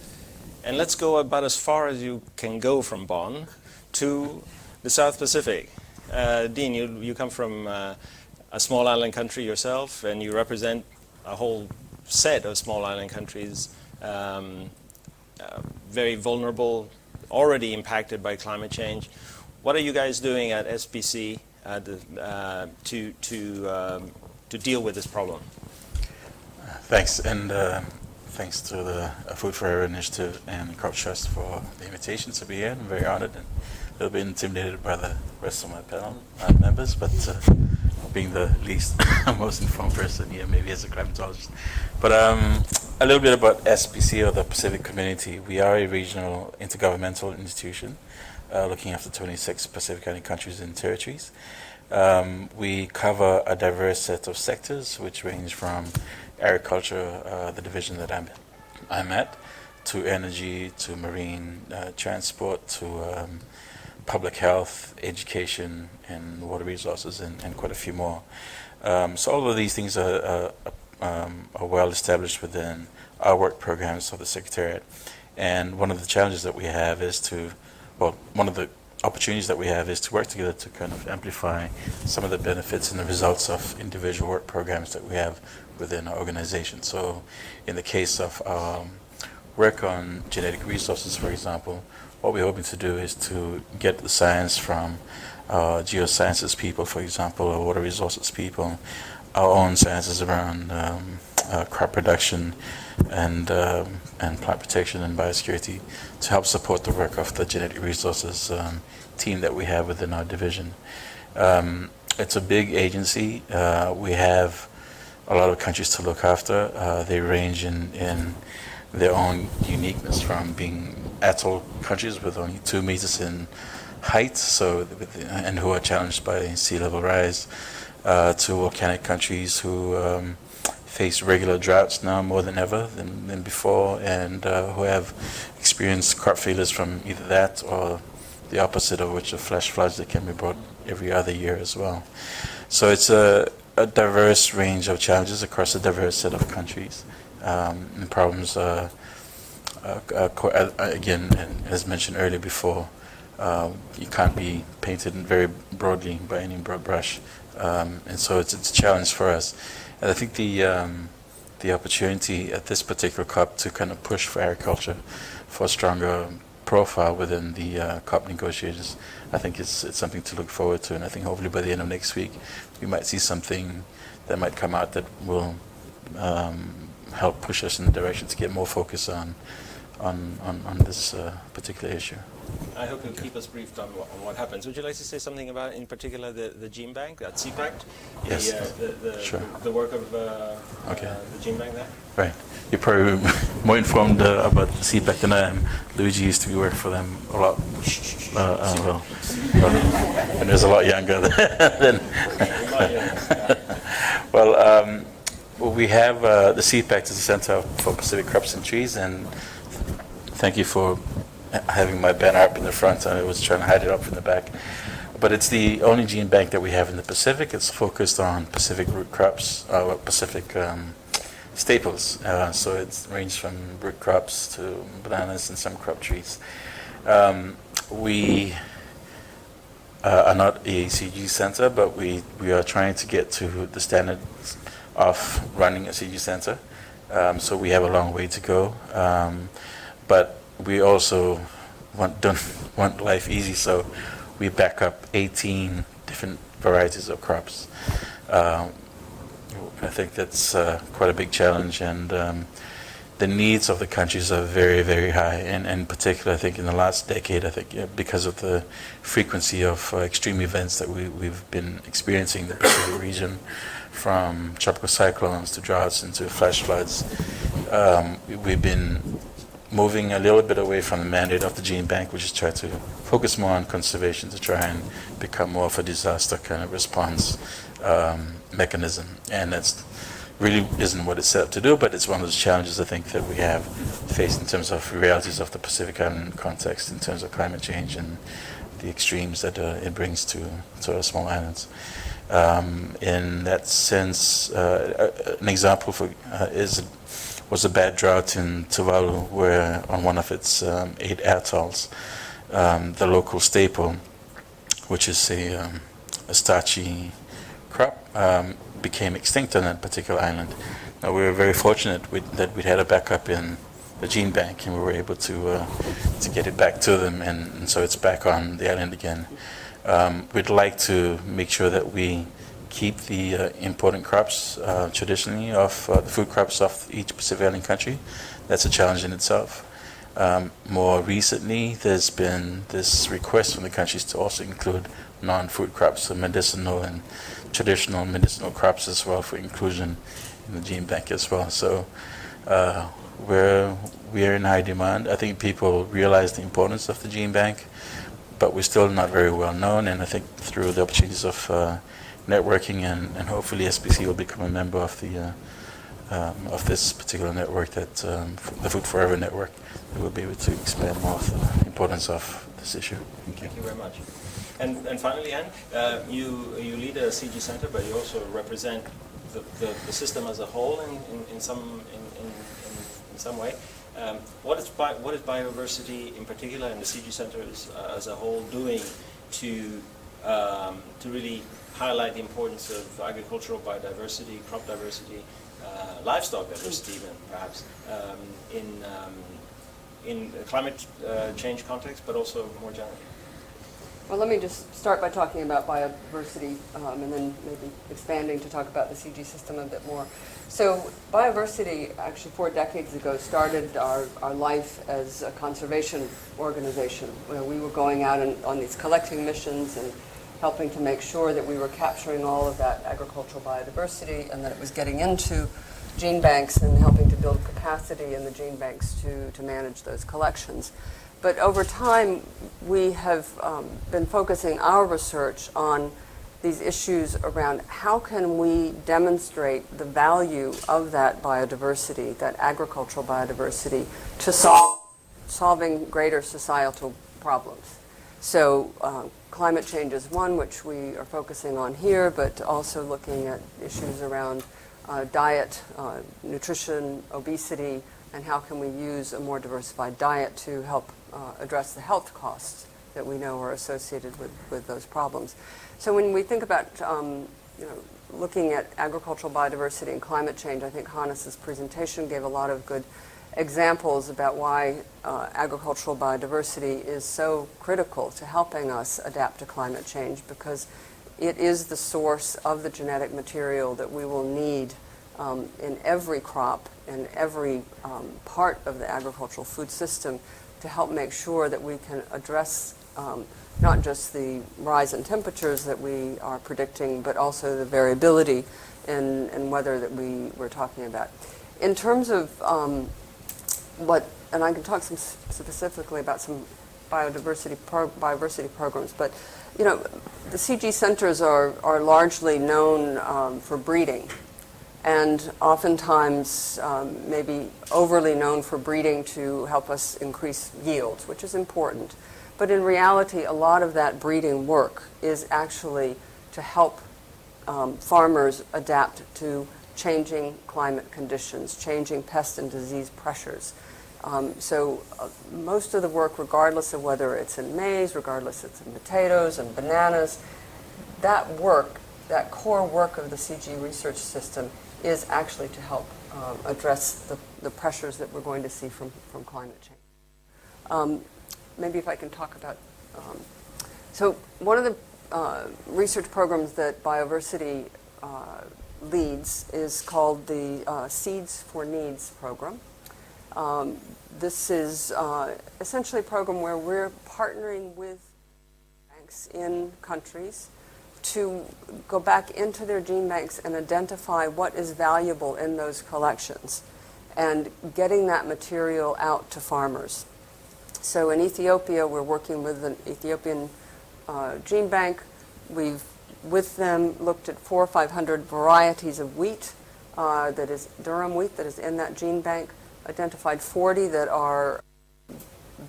B: And let's go about as far as you can go from Bonn to the South Pacific. Dean, you come from a small island country yourself, and you represent a whole set of small island countries, very vulnerable, already impacted by climate change. What are you guys doing at SPC to deal with this problem?
G: Thanks, and thanks to the Food Forever Initiative and Crop Trust for the invitation to be here. I'm very honored and a little bit intimidated by the rest of my panel members, but being the least most informed person here, maybe as a climatologist. But a little bit about SPC, or the Pacific Community. We are a regional intergovernmental institution looking after 26 Pacific Island countries and territories. We cover a diverse set of sectors, which range from agriculture, the division that I'm at, to energy, to marine transport, to public health, education, and water resources, and quite a few more. So all of these things are well established within our work programs of the Secretariat. And one of the challenges that we have is one of the opportunities that we have is to work together to kind of amplify some of the benefits and the results of individual work programs that we have within our organization. So in the case of work on genetic resources, for example, what we're hoping to do is to get the science from geosciences people, for example, or water resources people, our own sciences around crop production and plant protection and biosecurity, to help support the work of the genetic resources team that we have within our division. It's a big agency. We have a lot of countries to look after. They range in their own uniqueness, from being atoll countries with only 2 meters in height, and who are challenged by sea level rise, to volcanic countries who face regular droughts now more than ever than before, and who have experienced crop failures from either that or the opposite, of which are flash floods that can be brought every other year as well. So it's a diverse range of challenges across a diverse set of countries. And problems, again, and as mentioned earlier before, you can't be painted very broadly by any broad brush. And so it's a challenge for us. And I think the opportunity at this particular COP to kind of push for agriculture for a stronger profile within the COP negotiations, I think it's something to look forward to. And I think hopefully by the end of next week, we might see something that might come out that will help push us in the direction to get more focus on this particular issue.
B: I hope you'll keep us briefed on what happens. Would you like to say something about, in particular, the gene bank at CPACT?
G: Yes,
B: sure. The work of the gene bank there?
G: Right. you're probably more informed about the seed bank than I am. Luigi used to work for them a lot. When he was a lot younger than. Well, we have the seed bank as a center for Pacific crops and trees, and thank you for having my banner up in the front. I was trying to hide it up in the back. But it's the only gene bank that we have in the Pacific. It's focused on Pacific root crops, Pacific staples. So it ranges from root crops to bananas and some crop trees. We are not a CG center, but we are trying to get to the standards of running a CG center. So we have a long way to go. But we also don't want life easy, so we back up 18 different varieties of crops. I think that's quite a big challenge, and the needs of the countries are very, very high. And in particular, I think in the last decade, I think because of the frequency of extreme events that we've been experiencing in the Pacific region, from tropical cyclones to droughts and to flash floods, we've been moving a little bit away from the mandate of the gene bank, which is try to focus more on conservation to try and become more of a disaster kind of response mechanism. And that's really isn't what it's set up to do, but it's one of those challenges I think that we have faced in terms of realities of the Pacific Island context, in terms of climate change and the extremes that it brings to our small islands. In that sense, an example was a bad drought in Tuvalu, where on one of its 8 atolls, the local staple, which is a starchy crop, became extinct on that particular island. Now, we were very fortunate that we had a backup in the gene bank, and we were able to get it back to them, and so it's back on the island again. We'd like to make sure that we keep the important crops traditionally of the food crops of each Pacific Island country. That's a challenge in itself. More recently, there's been this request from the countries to also include non-food crops, so medicinal and traditional medicinal crops as well, for inclusion in the gene bank as well. So we are in high demand. I think people realize the importance of the gene bank, but we're still not very well known, and I think through the opportunities of networking and hopefully SPC will become a member of the of this particular network, that the Food Forever network, that we'll be able to expand more of the importance of this issue.
B: Thank you very much. And finally, Anne, you lead a CG center, but you also represent the system as a whole in some way. What is biodiversity in particular, and the CG center as a whole doing to really highlight the importance of agricultural biodiversity, crop diversity, livestock diversity, even perhaps in climate change context, but also more generally?
H: Well, let me just start by talking about biodiversity, and then maybe expanding to talk about the CG system a bit more. So biodiversity, actually 4 decades ago, started our life as a conservation organization, where we were going out on these collecting missions and helping to make sure that we were capturing all of that agricultural biodiversity, and that it was getting into gene banks and helping to build capacity in the gene banks to manage those collections. But over time, we have been focusing our research on these issues around how can we demonstrate the value of that biodiversity, that agricultural biodiversity, to solving greater societal problems. So climate change is one which we are focusing on here, but also looking at issues around diet, nutrition, obesity, and how can we use a more diversified diet to help address the health costs that we know are associated with those problems. So when we think about looking at agricultural biodiversity and climate change, I think Hannes's presentation gave a lot of good examples about why agricultural biodiversity is so critical to helping us adapt to climate change, because it is the source of the genetic material that we will need in every crop and every part of the agricultural food system to help make sure that we can address not just the rise in temperatures that we are predicting, but also the variability in weather that we were talking about. in terms of and I can talk specifically about some biodiversity programs, but you know, the CG centers are largely known for breeding, and oftentimes maybe overly known for breeding to help us increase yields, which is important. But in reality, a lot of that breeding work is actually to help farmers adapt to changing climate conditions, changing pest and disease pressures. So most of the work, regardless of whether it's in maize, regardless if it's in potatoes and bananas, that work, that core work of the CG research system is actually to help address the pressures that we're going to see from climate change. Maybe if I can talk about, so one of the research programs that Biodiversity leads is called the Seeds for Needs program. This is essentially a program where we're partnering with banks in countries to go back into their gene banks and identify what is valuable in those collections and getting that material out to farmers. So in Ethiopia, we're working with an Ethiopian gene bank. We've, with them, looked at 400 or 500 varieties of wheat that is durum wheat that is in that gene bank, identified 40 that are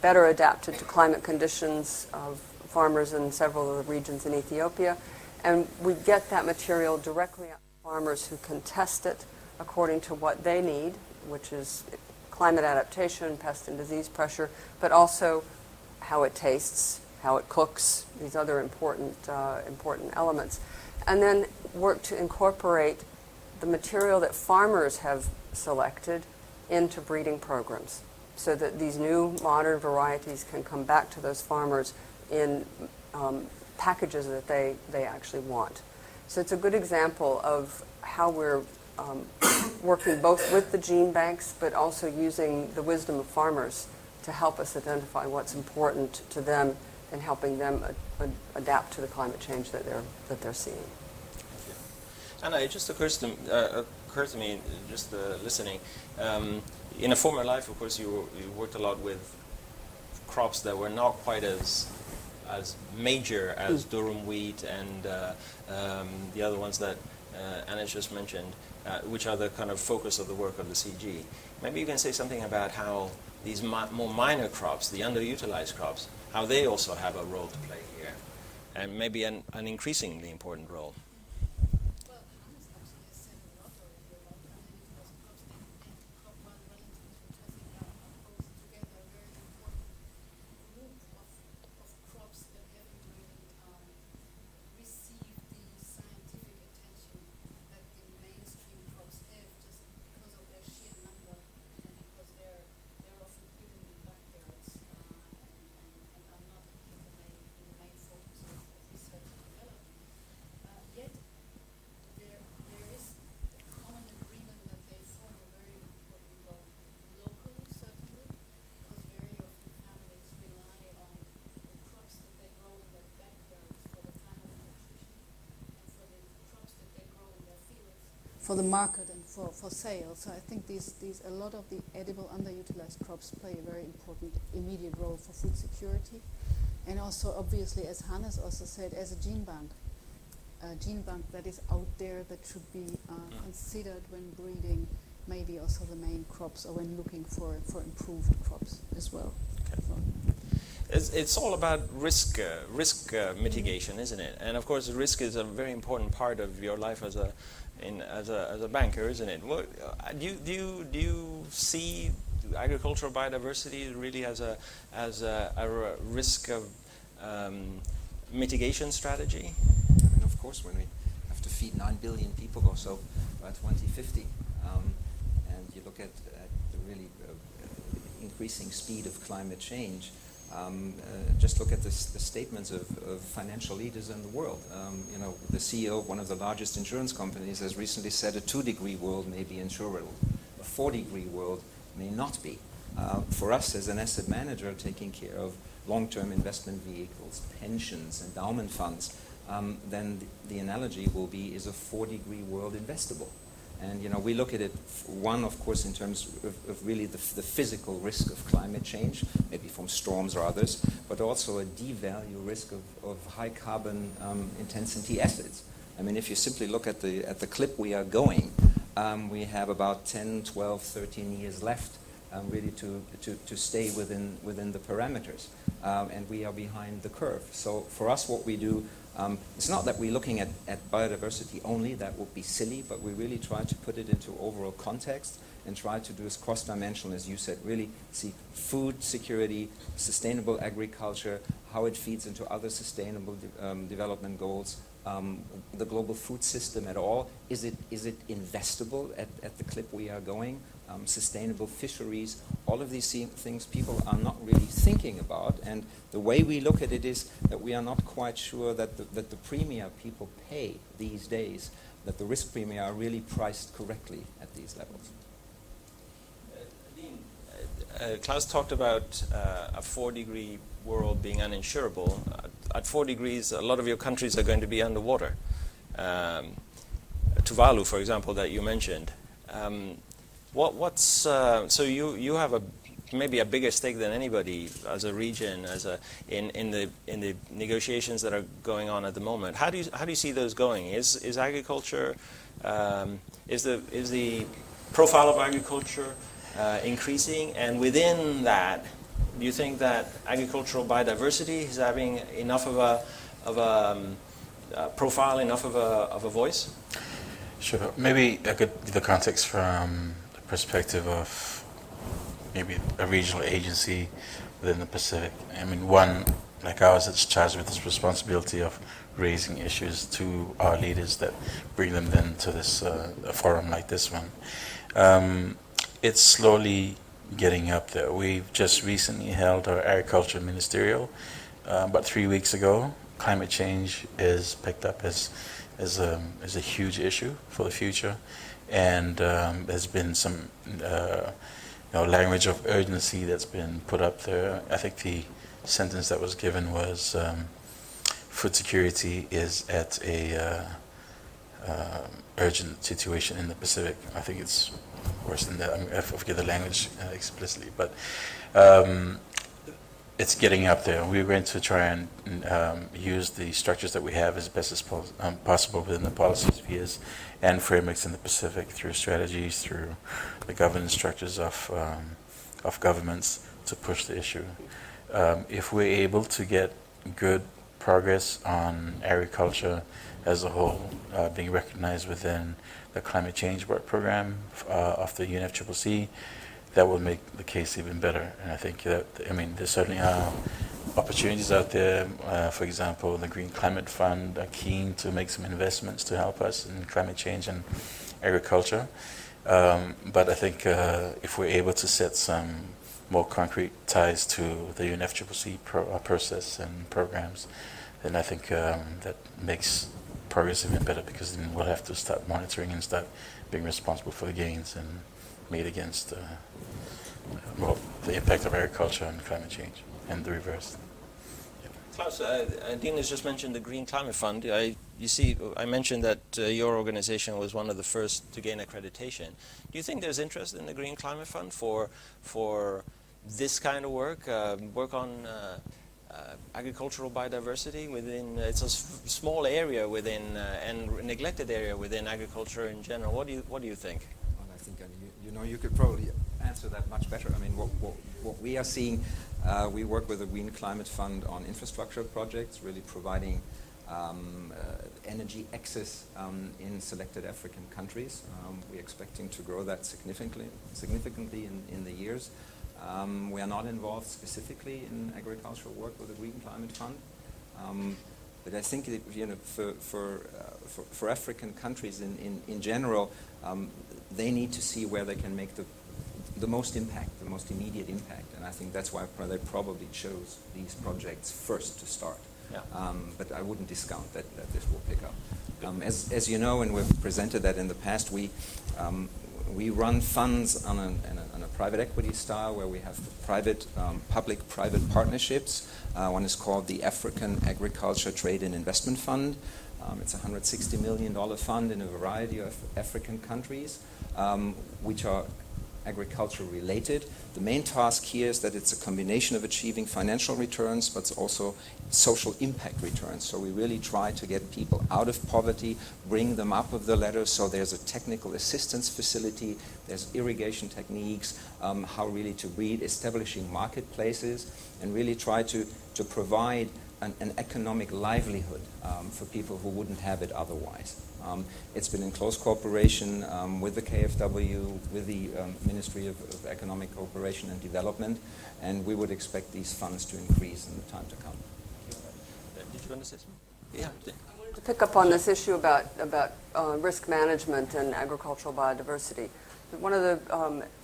H: better adapted to climate conditions of farmers in several of the regions in Ethiopia. And we get that material directly out to farmers who can test it according to what they need, which is climate adaptation, pest and disease pressure, but also how it tastes, how it cooks, these other important elements. And then work to incorporate the material that farmers have selected into breeding programs so that these new modern varieties can come back to those farmers in packages that they actually want. So it's a good example of how we're working both with the gene banks but also using the wisdom of farmers to help us identify what's important to them and helping them adapt to the climate change that they're seeing.
B: Anna, it just occurs to me, just listening, in a former life, of course, you worked a lot with crops that were not quite as major as durum wheat and the other ones that Anna just mentioned, which are the kind of focus of the work of the CG. Maybe you can say something about how these more minor crops, the underutilized crops, how they also have a role to play here, and maybe an increasingly important role.
F: For the market and for sale. So I think a lot of the edible underutilized crops play a very important immediate role for food security. And also, obviously, as Hannes also said, as a gene bank that is out there that should be considered when breeding maybe also the main crops or when looking for improved crops as well.
B: Okay. It's all about risk mitigation, isn't it? And of course, risk is a very important part of your life as a banker, isn't it? Well, do you see agricultural biodiversity really as a risk of mitigation strategy?
E: I mean, of course, when we have to feed 9 billion people or so by 2050, and you look at the really increasing speed of climate change. Just look at the statements of financial leaders in the world. The CEO of one of the largest insurance companies has recently said a 2-degree world may be insurable. A 4-degree world may not be. For us as an asset manager taking care of long-term investment vehicles, pensions, endowment funds, then the analogy will be, is a 4-degree world investable? And we look at it, one, of course, in terms of really the physical risk of climate change, maybe from storms or others, but also a devalue risk of high carbon intensity assets. I mean, if you simply look at the clip we are going, we have about 10, 12, 13 years left really to stay within the parameters. And we are behind the curve. So for us, what we do, it's not that we're looking at biodiversity only, that would be silly, but we really try to put it into overall context and try to do as cross-dimensional, as you said, really see food security, sustainable agriculture, how it feeds into other sustainable development goals, the global food system at all. Is it investable at the clip we are going? Sustainable fisheries, all of these things people are not really thinking about, and the way we look at it is that we are not quite sure that the premia people pay these days, that the risk premia are really priced correctly at these levels.
B: Klaus talked about a 4-degree world being uninsurable. At 4 degrees, a lot of your countries are going to be underwater. Tuvalu, for example, that you mentioned. So you have maybe a bigger stake than anybody as a region, in the negotiations that are going on at the moment. How do you see those going? Is agriculture, is the profile of agriculture increasing, and within that, do you think that agricultural biodiversity is having enough of a profile, enough of a voice?
G: Sure. Maybe I could give the context from the perspective of maybe a regional agency within the Pacific. I mean, one like ours that's charged with this responsibility of raising issues to our leaders that bring them then to this a forum like this one. It's slowly getting up there. We've just recently held our agriculture ministerial about 3 weeks ago. Climate change is picked up as a huge issue for the future, and there's been some language of urgency that's been put up there. I think the sentence that was given was food security is at a urgent situation in the Pacific. I think it's worse than that. I forget the language explicitly, but it's getting up there. We're going to try and use the structures that we have as best as possible within the policy spheres and frameworks in the Pacific, through strategies, through the governance structures of governments, to push the issue. If we're able to get good progress on agriculture as a whole, being recognized within the climate change work program of the UNFCCC, that will make the case even better. And I think that, there certainly are opportunities out there. For example, the Green Climate Fund are keen to make some investments to help us in climate change and agriculture. But I think if we're able to set some more concrete ties to the UNFCCC process and programs, then I think that makes progress even better, because then we'll have to start monitoring and start being responsible for the gains and made against the impact of agriculture and climate change, and the reverse.
B: Klaus, Dean has just mentioned the Green Climate Fund. I mentioned that your organization was one of the first to gain accreditation. Do you think there's interest in the Green Climate Fund for this kind of work on agricultural biodiversity within? It's a small area within and neglected area within agriculture in general. What do you think?
E: Well, I think you could probably answer that much better. I mean, what we are seeing, we work with the Green Climate Fund on infrastructure projects, really providing energy access in selected African countries. We're expecting to grow that significantly in the years. We are not involved specifically in agricultural work with the Green Climate Fund, but I think that, for African countries in general, they need to see where they can make the most impact, the most immediate impact, and I think that's why they probably chose these projects first to start.
B: Yeah.
E: But I wouldn't discount that this will pick up. As you know, and we've presented that in the past, we run funds on a private equity style, where we have public-private partnerships. One is called the African Agriculture Trade and Investment Fund. It's a $160 million fund in a variety of African countries, which are agriculture related. The main task here is that it's a combination of achieving financial returns, but also social impact returns. So we really try to get people out of poverty, bring them up of the ladder. So there's a technical assistance facility, there's irrigation techniques, how really to breed, establishing marketplaces, and really try to provide an economic livelihood for people who wouldn't have it otherwise. It's been in close cooperation with the KfW, with the Ministry of Economic Cooperation and Development, and we would expect these funds to increase in the time to come.
B: Did you want to say something? Yeah.
H: I wanted to pick up on this issue about risk management and agricultural biodiversity. One of the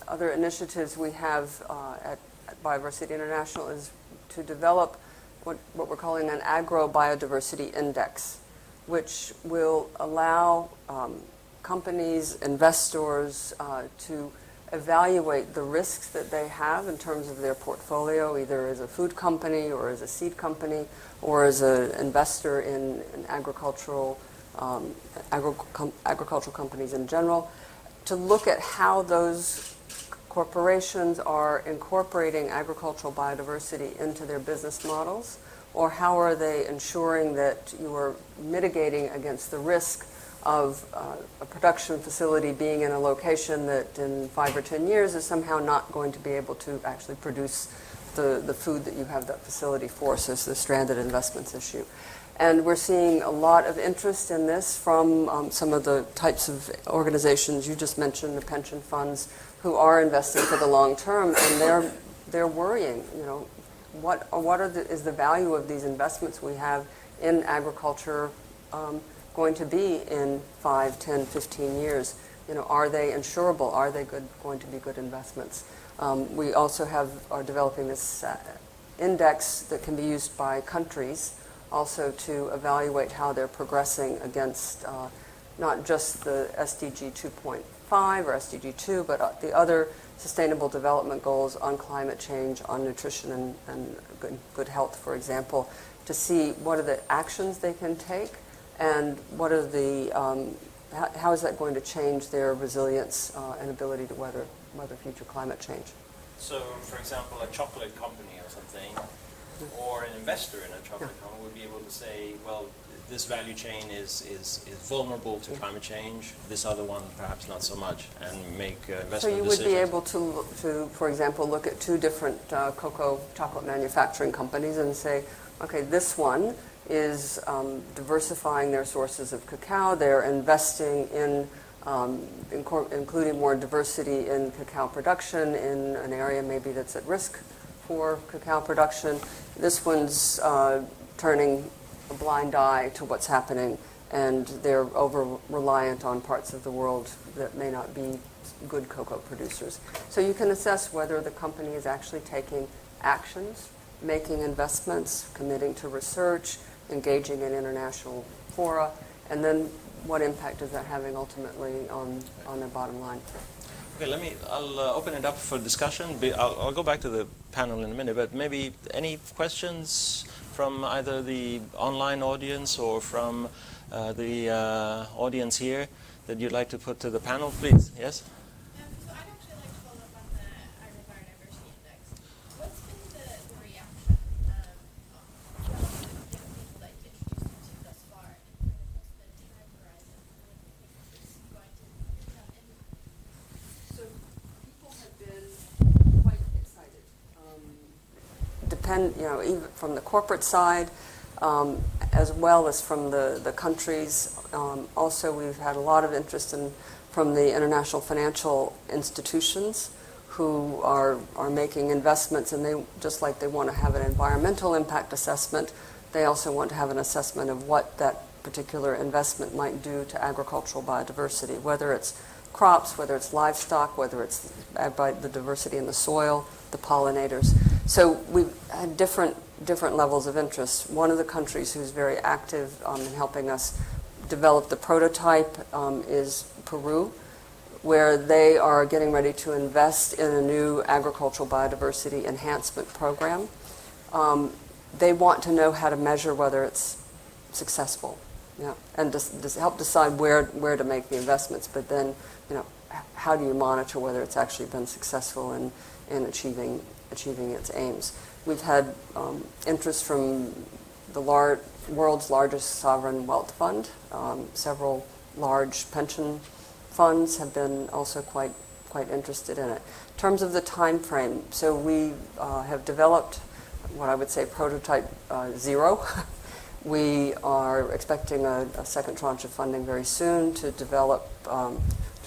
H: other initiatives we have at Biodiversity International is to develop what we're calling an agro-biodiversity index, which will allow companies, investors to evaluate the risks that they have in terms of their portfolio, either as a food company or as a seed company or as an investor in agricultural companies in general, to look at how those corporations are incorporating agricultural biodiversity into their business models, or how are they ensuring that you are mitigating against the risk of a production facility being in a location that in 5 or 10 years is somehow not going to be able to actually produce the food that you have that facility for. So it's the stranded investments issue. And we're seeing a lot of interest in this from some of the types of organizations you just mentioned, the pension funds, who are investing for the long term, and they're worrying, what is the value of these investments we have in agriculture going to be in 5, 10, 15 years? Are they insurable? Are they going to be good investments? We also are developing this index that can be used by countries also to evaluate how they're progressing against not just the SDG 2.5 or SDG 2, but the other Sustainable Development Goals on climate change, on nutrition and good health, for example, to see what are the actions they can take and what are the how is that going to change their resilience and ability to weather future climate change.
B: So, for example, a chocolate company or something, or an investor in a chocolate company would be able to say, well, this value chain is vulnerable to climate change, this other one perhaps not so much, and make investment decisions.
H: So you would be able to, for example, look at 2 different cocoa chocolate manufacturing companies and say, okay, this one is diversifying their sources of cacao, they're investing in including more diversity in cacao production in an area maybe that's at risk for cacao production. This one's turning a blind eye to what's happening, and they're over-reliant on parts of the world that may not be good cocoa producers. So you can assess whether the company is actually taking actions, making investments, committing to research, engaging in international fora, and then what impact is that having ultimately on their bottom line.
B: Okay, I'll open it up for discussion. I'll go back to the panel in a minute, but maybe any questions from either the online audience or from the audience here that you'd like to put to the panel, please? Yes?
I: So I'd actually like to follow up on the Agro-Biodiversity Index. What's been the reaction from the different people that you've introduced it to thus far, and what's the time horizon when you think it's going to become in?
H: So people have been quite excited. Even from the corporate side, as well as from the countries. Also, we've had a lot of interest from the international financial institutions who are making investments, and they just like they want to have an environmental impact assessment, they also want to have an assessment of what that particular investment might do to agricultural biodiversity, whether it's crops, whether it's livestock, whether it's the diversity in the soil, the pollinators. So we've had different levels of interest. One of the countries who's very active in helping us develop the prototype is Peru, where they are getting ready to invest in a new agricultural biodiversity enhancement program. They want to know how to measure whether it's successful. Yeah, and just help decide where to make the investments. But then, how do you monitor whether it's actually been successful in achieving its aims? We've had interest from the world's largest sovereign wealth fund. Several large pension funds have been also quite interested in it. In terms of the time frame, so we have developed what I would say prototype 0. We are expecting a second tranche of funding very soon to develop, to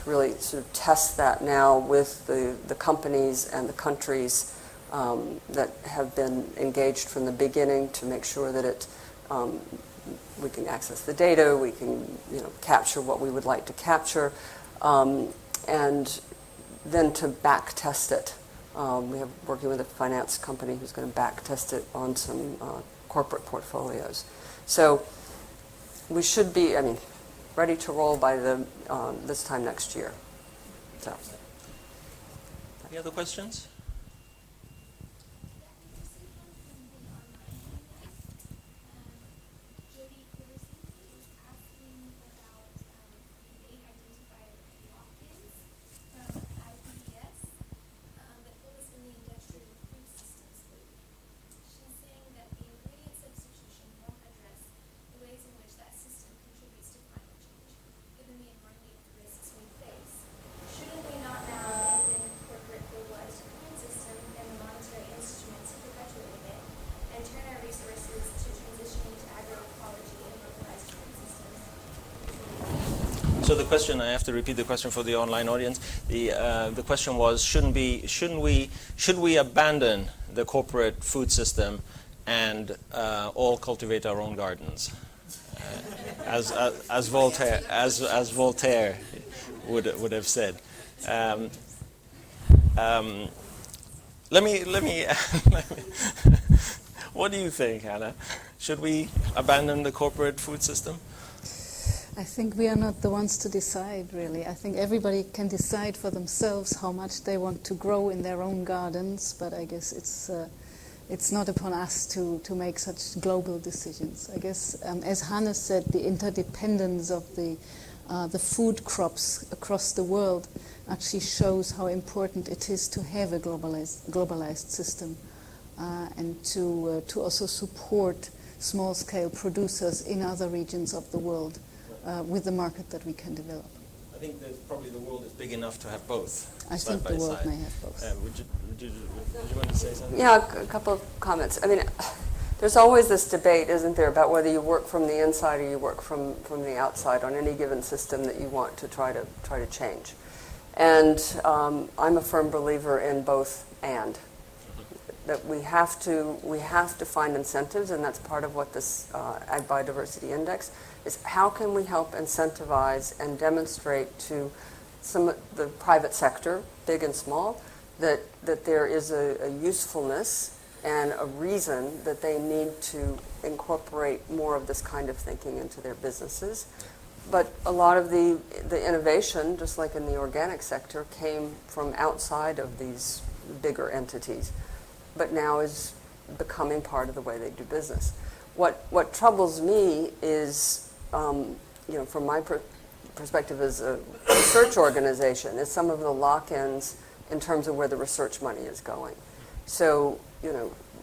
H: really sort of test that now with the companies and the countries that have been engaged from the beginning to make sure that we can access the data, we can capture what we would like to capture, and then to back test it. We have working with a finance company who's going to back test it on some corporate portfolios. So we should be, ready to roll by this time next year. So.
B: Any other questions? So the question, I have to repeat the question for the online audience. The question was, should we abandon the corporate food system and all cultivate our own gardens, as Voltaire would have said. Let me. What do you think, Hannah? Should we abandon the corporate food system?
F: I think we are not the ones to decide, really. I think everybody can decide for themselves how much they want to grow in their own gardens, but I guess it's not upon us to make such global decisions. I guess, as Hannah said, the interdependence of the food crops across the world actually shows how important it is to have a globalized system and to also support small-scale producers in other regions of the world. With the market that we can develop.
B: I think that probably the world is big enough to have both.
F: I think the world may have both.
B: Would you want to say something?
H: Yeah, a couple of comments. There's always this debate, isn't there, about whether you work from the inside or you work from the outside on any given system that you want to try to change. And I'm a firm believer in both and. That we have to find incentives, and that's part of what this Ag Biodiversity Index is. How can we help incentivize and demonstrate to some of the private sector, big and small, that there is a usefulness and a reason that they need to incorporate more of this kind of thinking into their businesses. But a lot of the innovation, just like in the organic sector, came from outside of these bigger entities, but now is becoming part of the way they do business. What troubles me is, from my perspective as a research organization, is some of the lock-ins in terms of where the research money is going. So,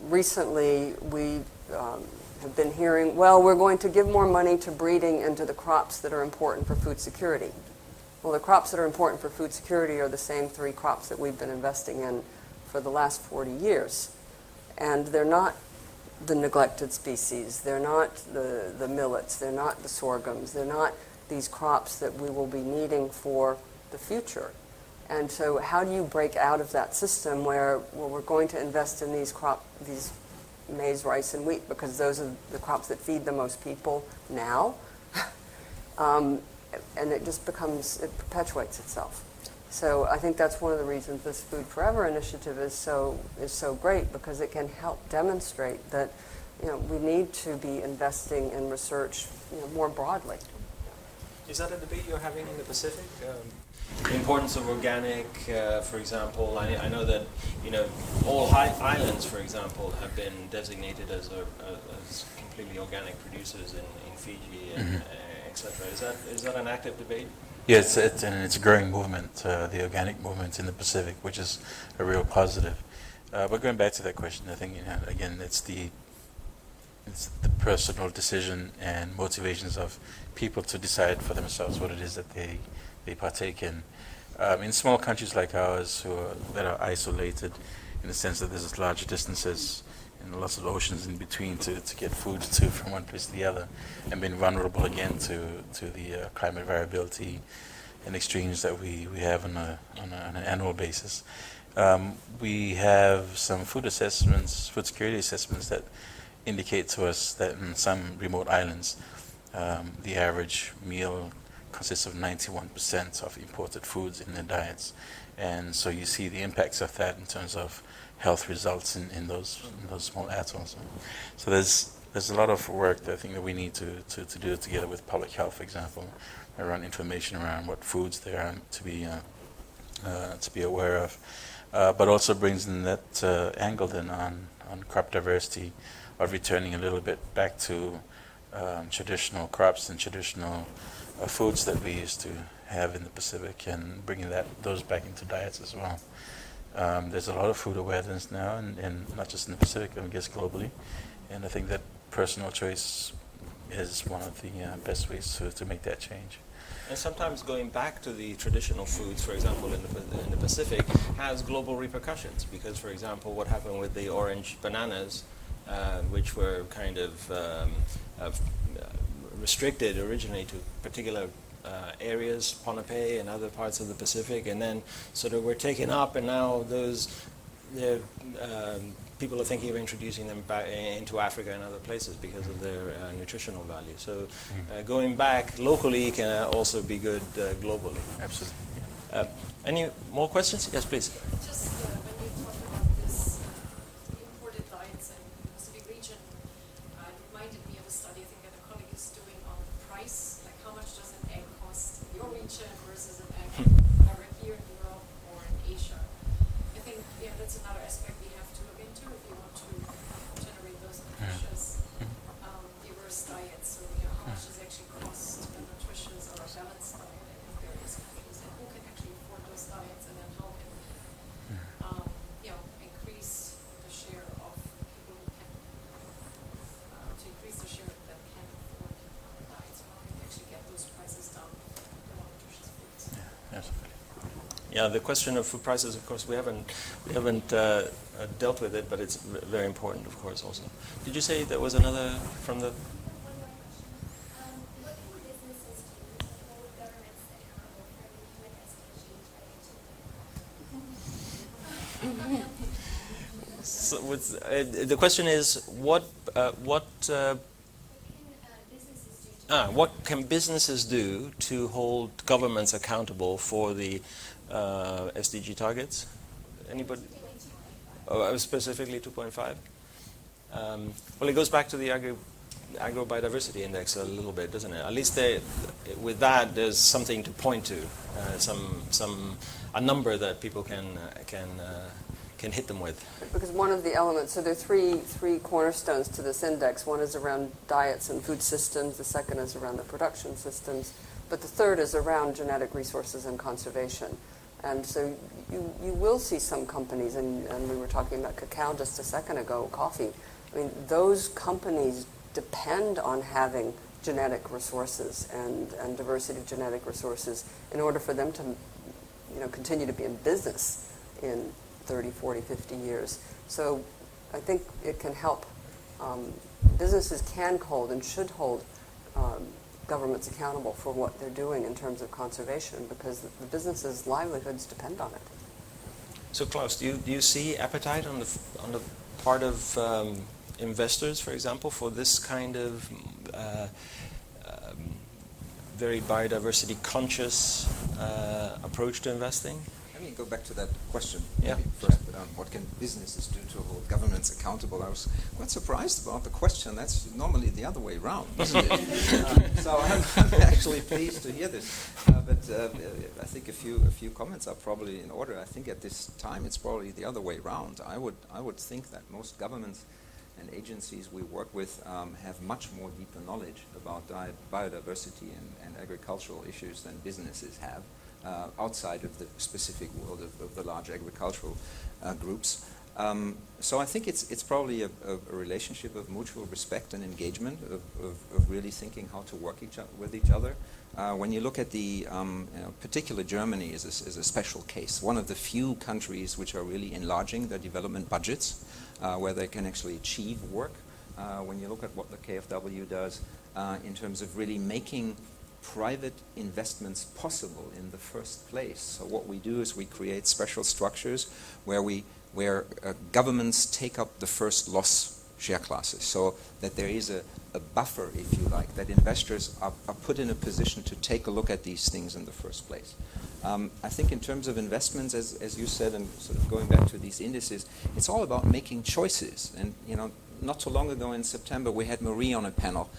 H: recently we have been hearing, well, we're going to give more money to breeding into the crops that are important for food security. Well, the crops that are important for food security are the same 3 crops that we've been investing in for the last 40 years. And they're not the neglected species, they're not the millets, they're not the sorghums, they're not these crops that we will be needing for the future. And so how do you break out of that system where we're going to invest in these maize, rice, and wheat because those are the crops that feed the most people now? And it just it perpetuates itself. So I think that's one of the reasons this Food Forever initiative is so great, because it can help demonstrate that we need to be investing in research more broadly.
B: Is that a debate you're having in the Pacific? The importance of organic, for example. I know that all islands, for example, have been designated as completely organic producers in Fiji and etc. Is that an active debate?
G: Yes, and it's a growing movement, the organic movement in the Pacific, which is a real positive. But going back to that question, I think, again, it's the personal decision and motivations of people to decide for themselves what it is that they partake in. In small countries like ours, that are isolated, in the sense that there's large distances and lots of oceans in between to get food to from one place to the other, and being vulnerable again to the climate variability and extremes that we have on an annual basis. We have some food security assessments that indicate to us that in some remote islands, the average meal consists of 91% of imported foods in their diets. And so you see the impacts of that in terms of health results in those small atolls. So there's a lot of work that I think that we need to do together with public health, for example, around information around what foods there are to be aware of. But also brings in that angle then on crop diversity, of returning a little bit back to traditional crops and traditional foods that we used to have in the Pacific, and bringing those back into diets as well. There's a lot of food awareness now, and not just in the Pacific, I guess globally, and I think that personal choice is one of the best ways to make that change.
B: And sometimes going back to the traditional foods, for example, in the Pacific, has global repercussions, because, for example, what happened with the orange bananas, which were kind of restricted originally to particular areas, Ponape and other parts of the Pacific, and then sort of were taken up, and now people are thinking of introducing them back into Africa and other places because of their nutritional value. So going back locally can also be good globally.
G: Absolutely.
B: Any more questions? Yes, please.
J: Just when you talk about this imported diets in the Pacific region, it reminded me of a study I think that a colleague is doing on price, like how much does an egg cost in your region versus an egg over here in Europe or in Asia. I think that's another aspect we have to look into if you want to generate those nutritious diverse diets. So how much does it actually cost a nutritious or a balanced diet in various countries, and who can actually afford those diets, and then how can increase the share of people who can to increase the share that can afford diets. How can we actually get those prices down for more nutritious foods?
G: Absolutely.
B: Yeah, the question of food prices, of course, we haven't dealt with it, but it's very important, of course, also. Did you say there was another from the?
I: One more question. What can businesses do to hold governments accountable for the UN SDGs by
B: So the question is, what can businesses do to hold governments accountable for the SDG targets? Anybody? Oh, specifically 2.5? Well, it goes back to the agro-biodiversity index a little bit, doesn't it? At least with that, there's something to point to, a number that people can hit them with.
H: Because one of the elements, so there are three cornerstones to this index. One is around diets and food systems. The second is around the production systems. But the third is around genetic resources and conservation. And so you will see some companies, and we were talking about cacao just a second ago, coffee. I mean, those companies depend on having genetic resources and diversity of genetic resources in order for them to continue to be in business in 30, 40, 50 years. So I think it can help. Businesses can hold and should hold governments accountable for what they're doing in terms of conservation, because the businesses' livelihoods depend on it.
B: So Klaus, do you see appetite on the part of investors, for example, for this kind of very biodiversity conscious approach to investing?
E: Let me go back to that question
B: Yeah.
E: first. What can businesses do to hold governments accountable? I was quite surprised about the question. That's normally the other way around, isn't it? So I'm actually pleased to hear this. But I think a few comments are probably in order. I think at this time it's probably the other way around. I would think that most governments and agencies we work with have much more deeper knowledge about biodiversity and agricultural issues than businesses have outside of the specific world of the large agricultural groups. So I think it's probably a relationship of mutual respect and engagement, of really thinking how to work with each other. When you look at the particular Germany is a special case, one of the few countries which are really enlarging their development budgets, where they can actually achieve work. When you look at what the KfW does in terms of really making private investments possible in the first place. So what we do is we create special structures where governments take up the first loss share classes, so that there is a buffer, if you like, that investors are put in a position to take a look at these things in the first place. I think in terms of investments, as you said, and sort of going back to these indices, it's all about making choices. And not too long ago in September, we had Marie on a panel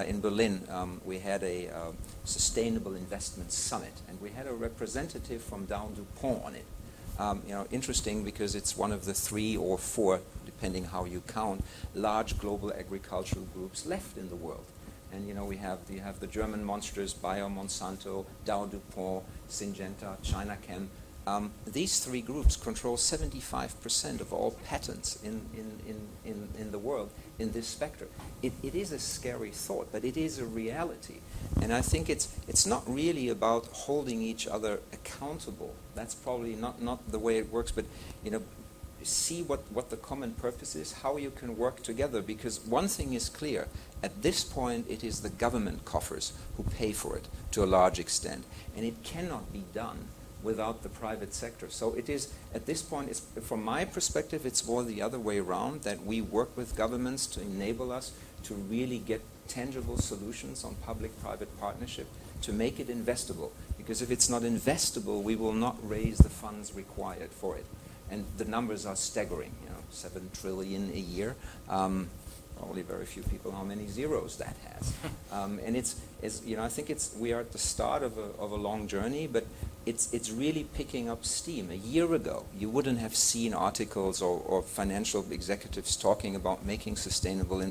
E: in Berlin. We had a sustainable investment summit, and we had a representative from Dow DuPont on it. Interesting because it's one of the 3 or 4, depending how you count, large global agricultural groups left in the world. And you have the German monsters, Bayer, Monsanto, Dow DuPont, Syngenta, Chinachem. These 3 groups control 75% of all patents in the world in this spectrum. It is a scary thought, but it is a reality. And I think it's not really about holding each other accountable. That's probably not the way it works, but see what the common purpose is, how you can work together, because one thing is clear. At this point, it is the government coffers who pay for it to a large extent, and it cannot be done without the private sector. So it is, at this point, from my perspective, it's more the other way around, that we work with governments to enable us to really get tangible solutions on public-private partnership to make it investable. Because if it's not investable, we will not raise the funds required for it. And the numbers are staggering, 7 trillion a year. Only very few people know how many zeros that has. And I think we are at the start of a long journey, but it's really picking up steam. A year ago, you wouldn't have seen articles or financial executives talking about making sustainable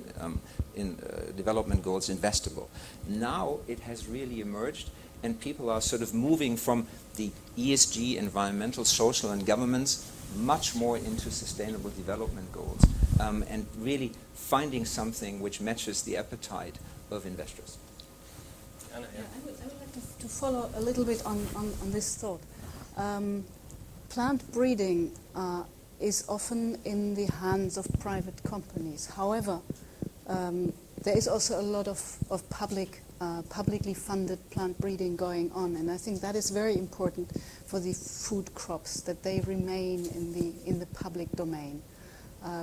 E: development goals investable. Now it has really emerged, and people are sort of moving from the ESG, environmental, social, and governance, much more into sustainable development goals, and really finding something which matches the appetite of investors.
F: I would like to follow a little bit on this thought. Plant breeding is often in the hands of private companies. However, there is also a lot of publicly funded plant breeding going on, and I think that is very important for the food crops, that they remain in the public domain.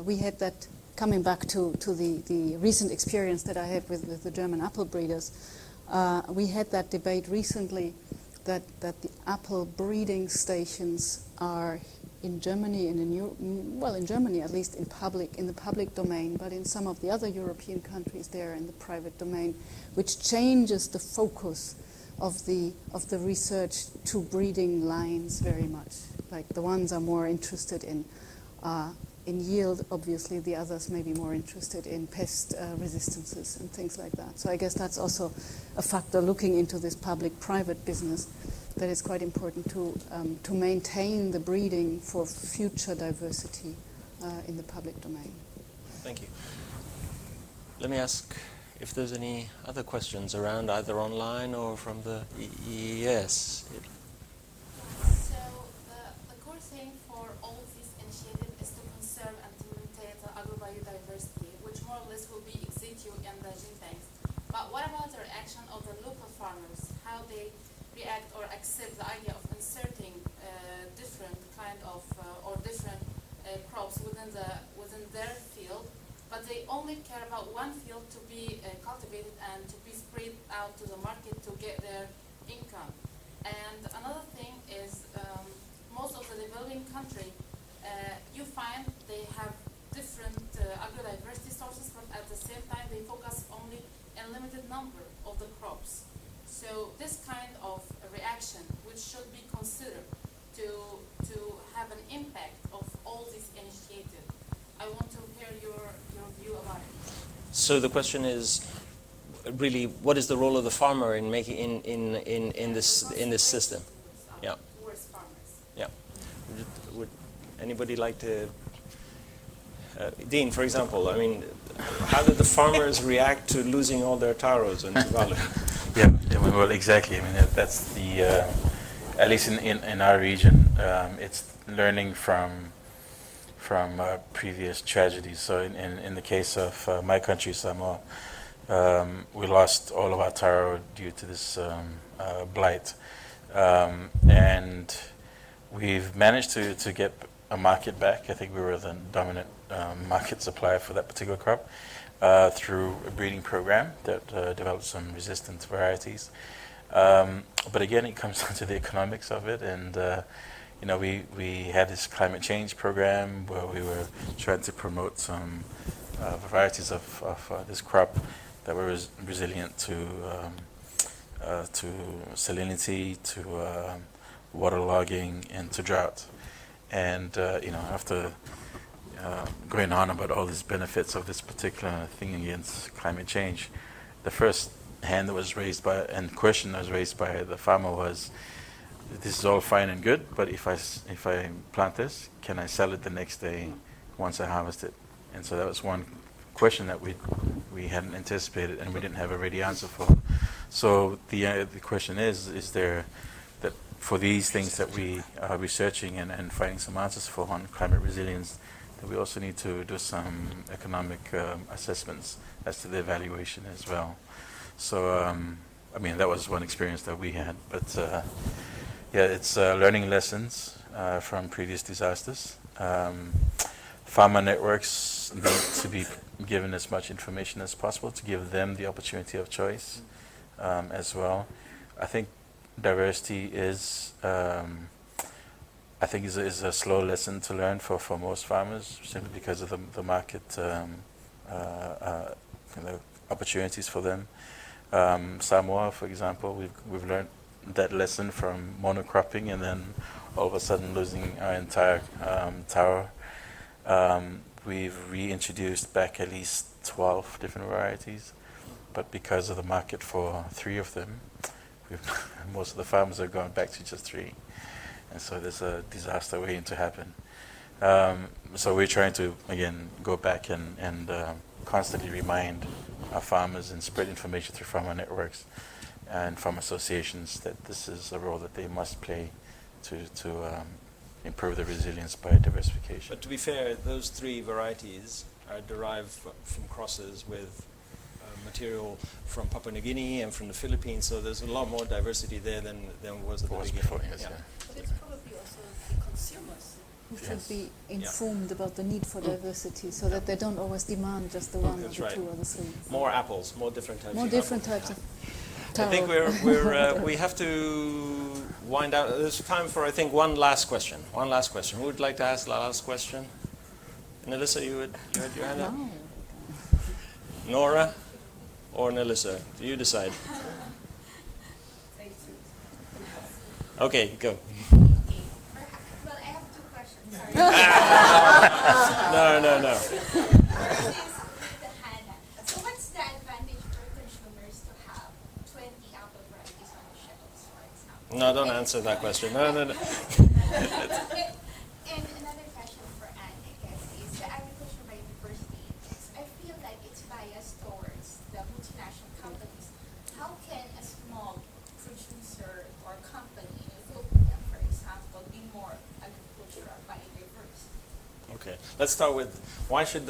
F: We had that, coming back to the recent experience that I had with the German apple breeders. We had that debate recently that the apple breeding stations are in Germany, in Germany at least, in the public domain, but in some of the other European countries they're in the private domain, which changes the focus of the research to breeding lines very much. Like the ones are more interested in yield, obviously the others may be more interested in pest resistances and things like that. So I guess that's also a factor looking into this public-private business, that is quite important to maintain the breeding for future diversity in the public domain.
B: Thank you. Let me ask if there's any other questions around, either online or from the yes.
I: So the core thing for all these initiatives is to conserve and to maintain the agrobiodiversity, which more or less will be ex situ in the think tanks. But what about the reaction of the local farmers? How they react or accept the idea of inserting different kind of or different crops within their field, but they only care about one field to be cultivated and to be spread out to the market to get their income. And another thing is most of the developing country, you find they have different agrodiversity sources, but at the same time they focus only on a limited number of the crops. So this kind of reaction, which should be considered to have an impact of all these initiatives. I want to hear your view about
B: So the question is, really, what is the role of the farmer in making in this system? Yeah. Yeah. Would anybody like to? Dean, for example, I mean, how did the farmers react to losing all their taros and tuvalu?
G: Yeah, well, exactly. I mean, that's the, at least in our region, it's learning from previous tragedies. So in the case of my country, Samoa, we lost all of our taro due to this blight. And we've managed to get a market back. I think we were the dominant market supplier for that particular crop through a breeding program that developed some resistant varieties. But again, it comes down to the economics of it. And you know, we had this climate change program where we were trying to promote some varieties of this crop that were resilient to salinity, to waterlogging, and to drought. And you know, after going on about all these benefits of this particular thing against climate change, the first hand that was raised by and question that was raised by the farmer was, "This is all fine and good, but if I plant this, can I sell it the next day once I harvest it?" And so that was one question that we hadn't anticipated and we didn't have a ready answer for. So the question is there that for these things that we are researching and finding some answers for on climate resilience, that we also need to do some economic assessments as to the evaluation as well. So I mean, that was one experience that we had, but yeah, it's learning lessons from previous disasters. Farmer networks need to be given as much information as possible to give them the opportunity of choice as well. I think diversity is is a slow lesson to learn for most farmers, simply because of the market opportunities for them. Samoa, for example, we've learned that lesson from monocropping and then all of a sudden losing our entire taro. We've reintroduced back at least 12 different varieties, but because of the market for 3 of them, most of the farmers have gone back to just 3. And so there's a disaster waiting to happen. So we're trying to, again, go back and constantly remind our farmers and spread information through farmer networks and farm associations that this is a role that they must play to improve the resilience by diversification.
B: But to be fair, those 3 varieties are derived from crosses with material from Papua New Guinea and from the Philippines, so there's a lot more diversity there than was at the beginning.
G: Before, yes,
B: yeah.
J: But it's probably also the consumers
F: who should be informed about the need for diversity, so that they don't always demand just the one or the 2 or the 3.
B: More apples, more different types.
F: More
B: of
F: different
B: apples.
F: types of taro.
B: I think we have to wind out. There's time for, I think, one last question. Who would like to ask the last question? Nelissa, you had your hand up?
F: No.
B: Nora or Nelissa? You decide. Okay, go.
I: Well, I have 2 questions. Sorry.
B: No.
I: So what's the advantage for consumers to have 20 apple varieties on the shelves, for example?
B: No, don't answer that question. No.
I: And another question for Anne, I guess, is the agriculture biodiversity index. I feel like it's biased towards the multinational companies. How can a small producer or company in Ethiopia, for example, be more agricultural biodiverse?
B: Okay, let's start with why should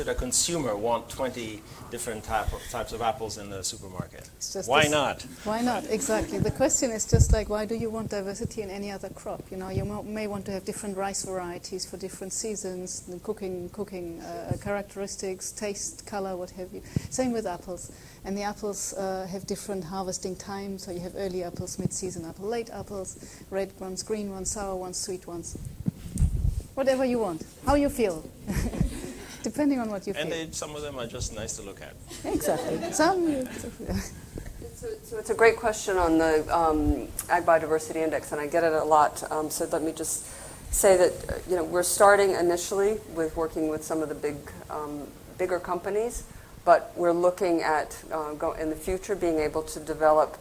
B: a consumer want 20 different types of apples in the supermarket? Why not?
F: Why not? Exactly. The question is just like, why do you want diversity in any other crop? You know, you may want to have different rice varieties for different seasons, the cooking characteristics, taste, color, what have you. Same with apples. And the apples have different harvesting times. So you have early apples, mid-season apple, late apples, red ones, green ones, sour ones, sweet ones. Whatever you want, how you feel, depending on what you feel.
B: And some of them are just nice to look at.
F: Exactly.
H: So it's a great question on the Ag Biodiversity Index, and I get it a lot. So let me just say that we're starting initially with working with some of the big bigger companies, but we're looking at in the future being able to develop,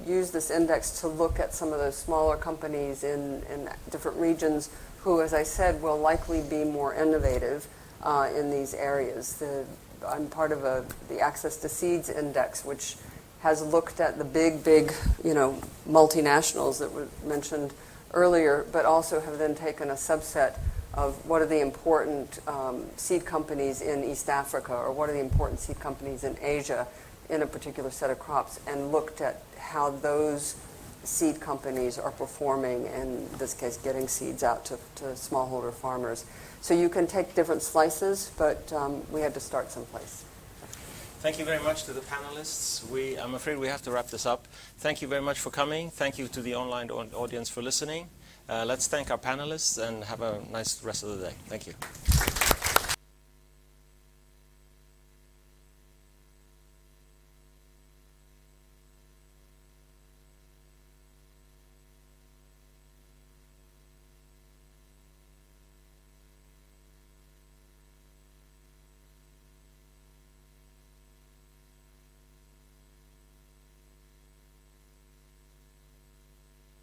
H: use this index to look at some of those smaller companies in different regions who, as I said, will likely be more innovative in these areas. I'm part of the Access to Seeds Index, which has looked at the big, multinationals that were mentioned earlier, but also have then taken a subset of what are the important seed companies in East Africa, or what are the important seed companies in Asia in a particular set of crops, and looked at how those seed companies are performing, in this case getting seeds out to smallholder farmers. So you can take different slices, but we had to start someplace.
B: Thank you very much to the panelists. I'm afraid we have to wrap this up. Thank you very much for coming. Thank you to the online audience for listening. Let's thank our panelists and have a nice rest of the day. Thank you.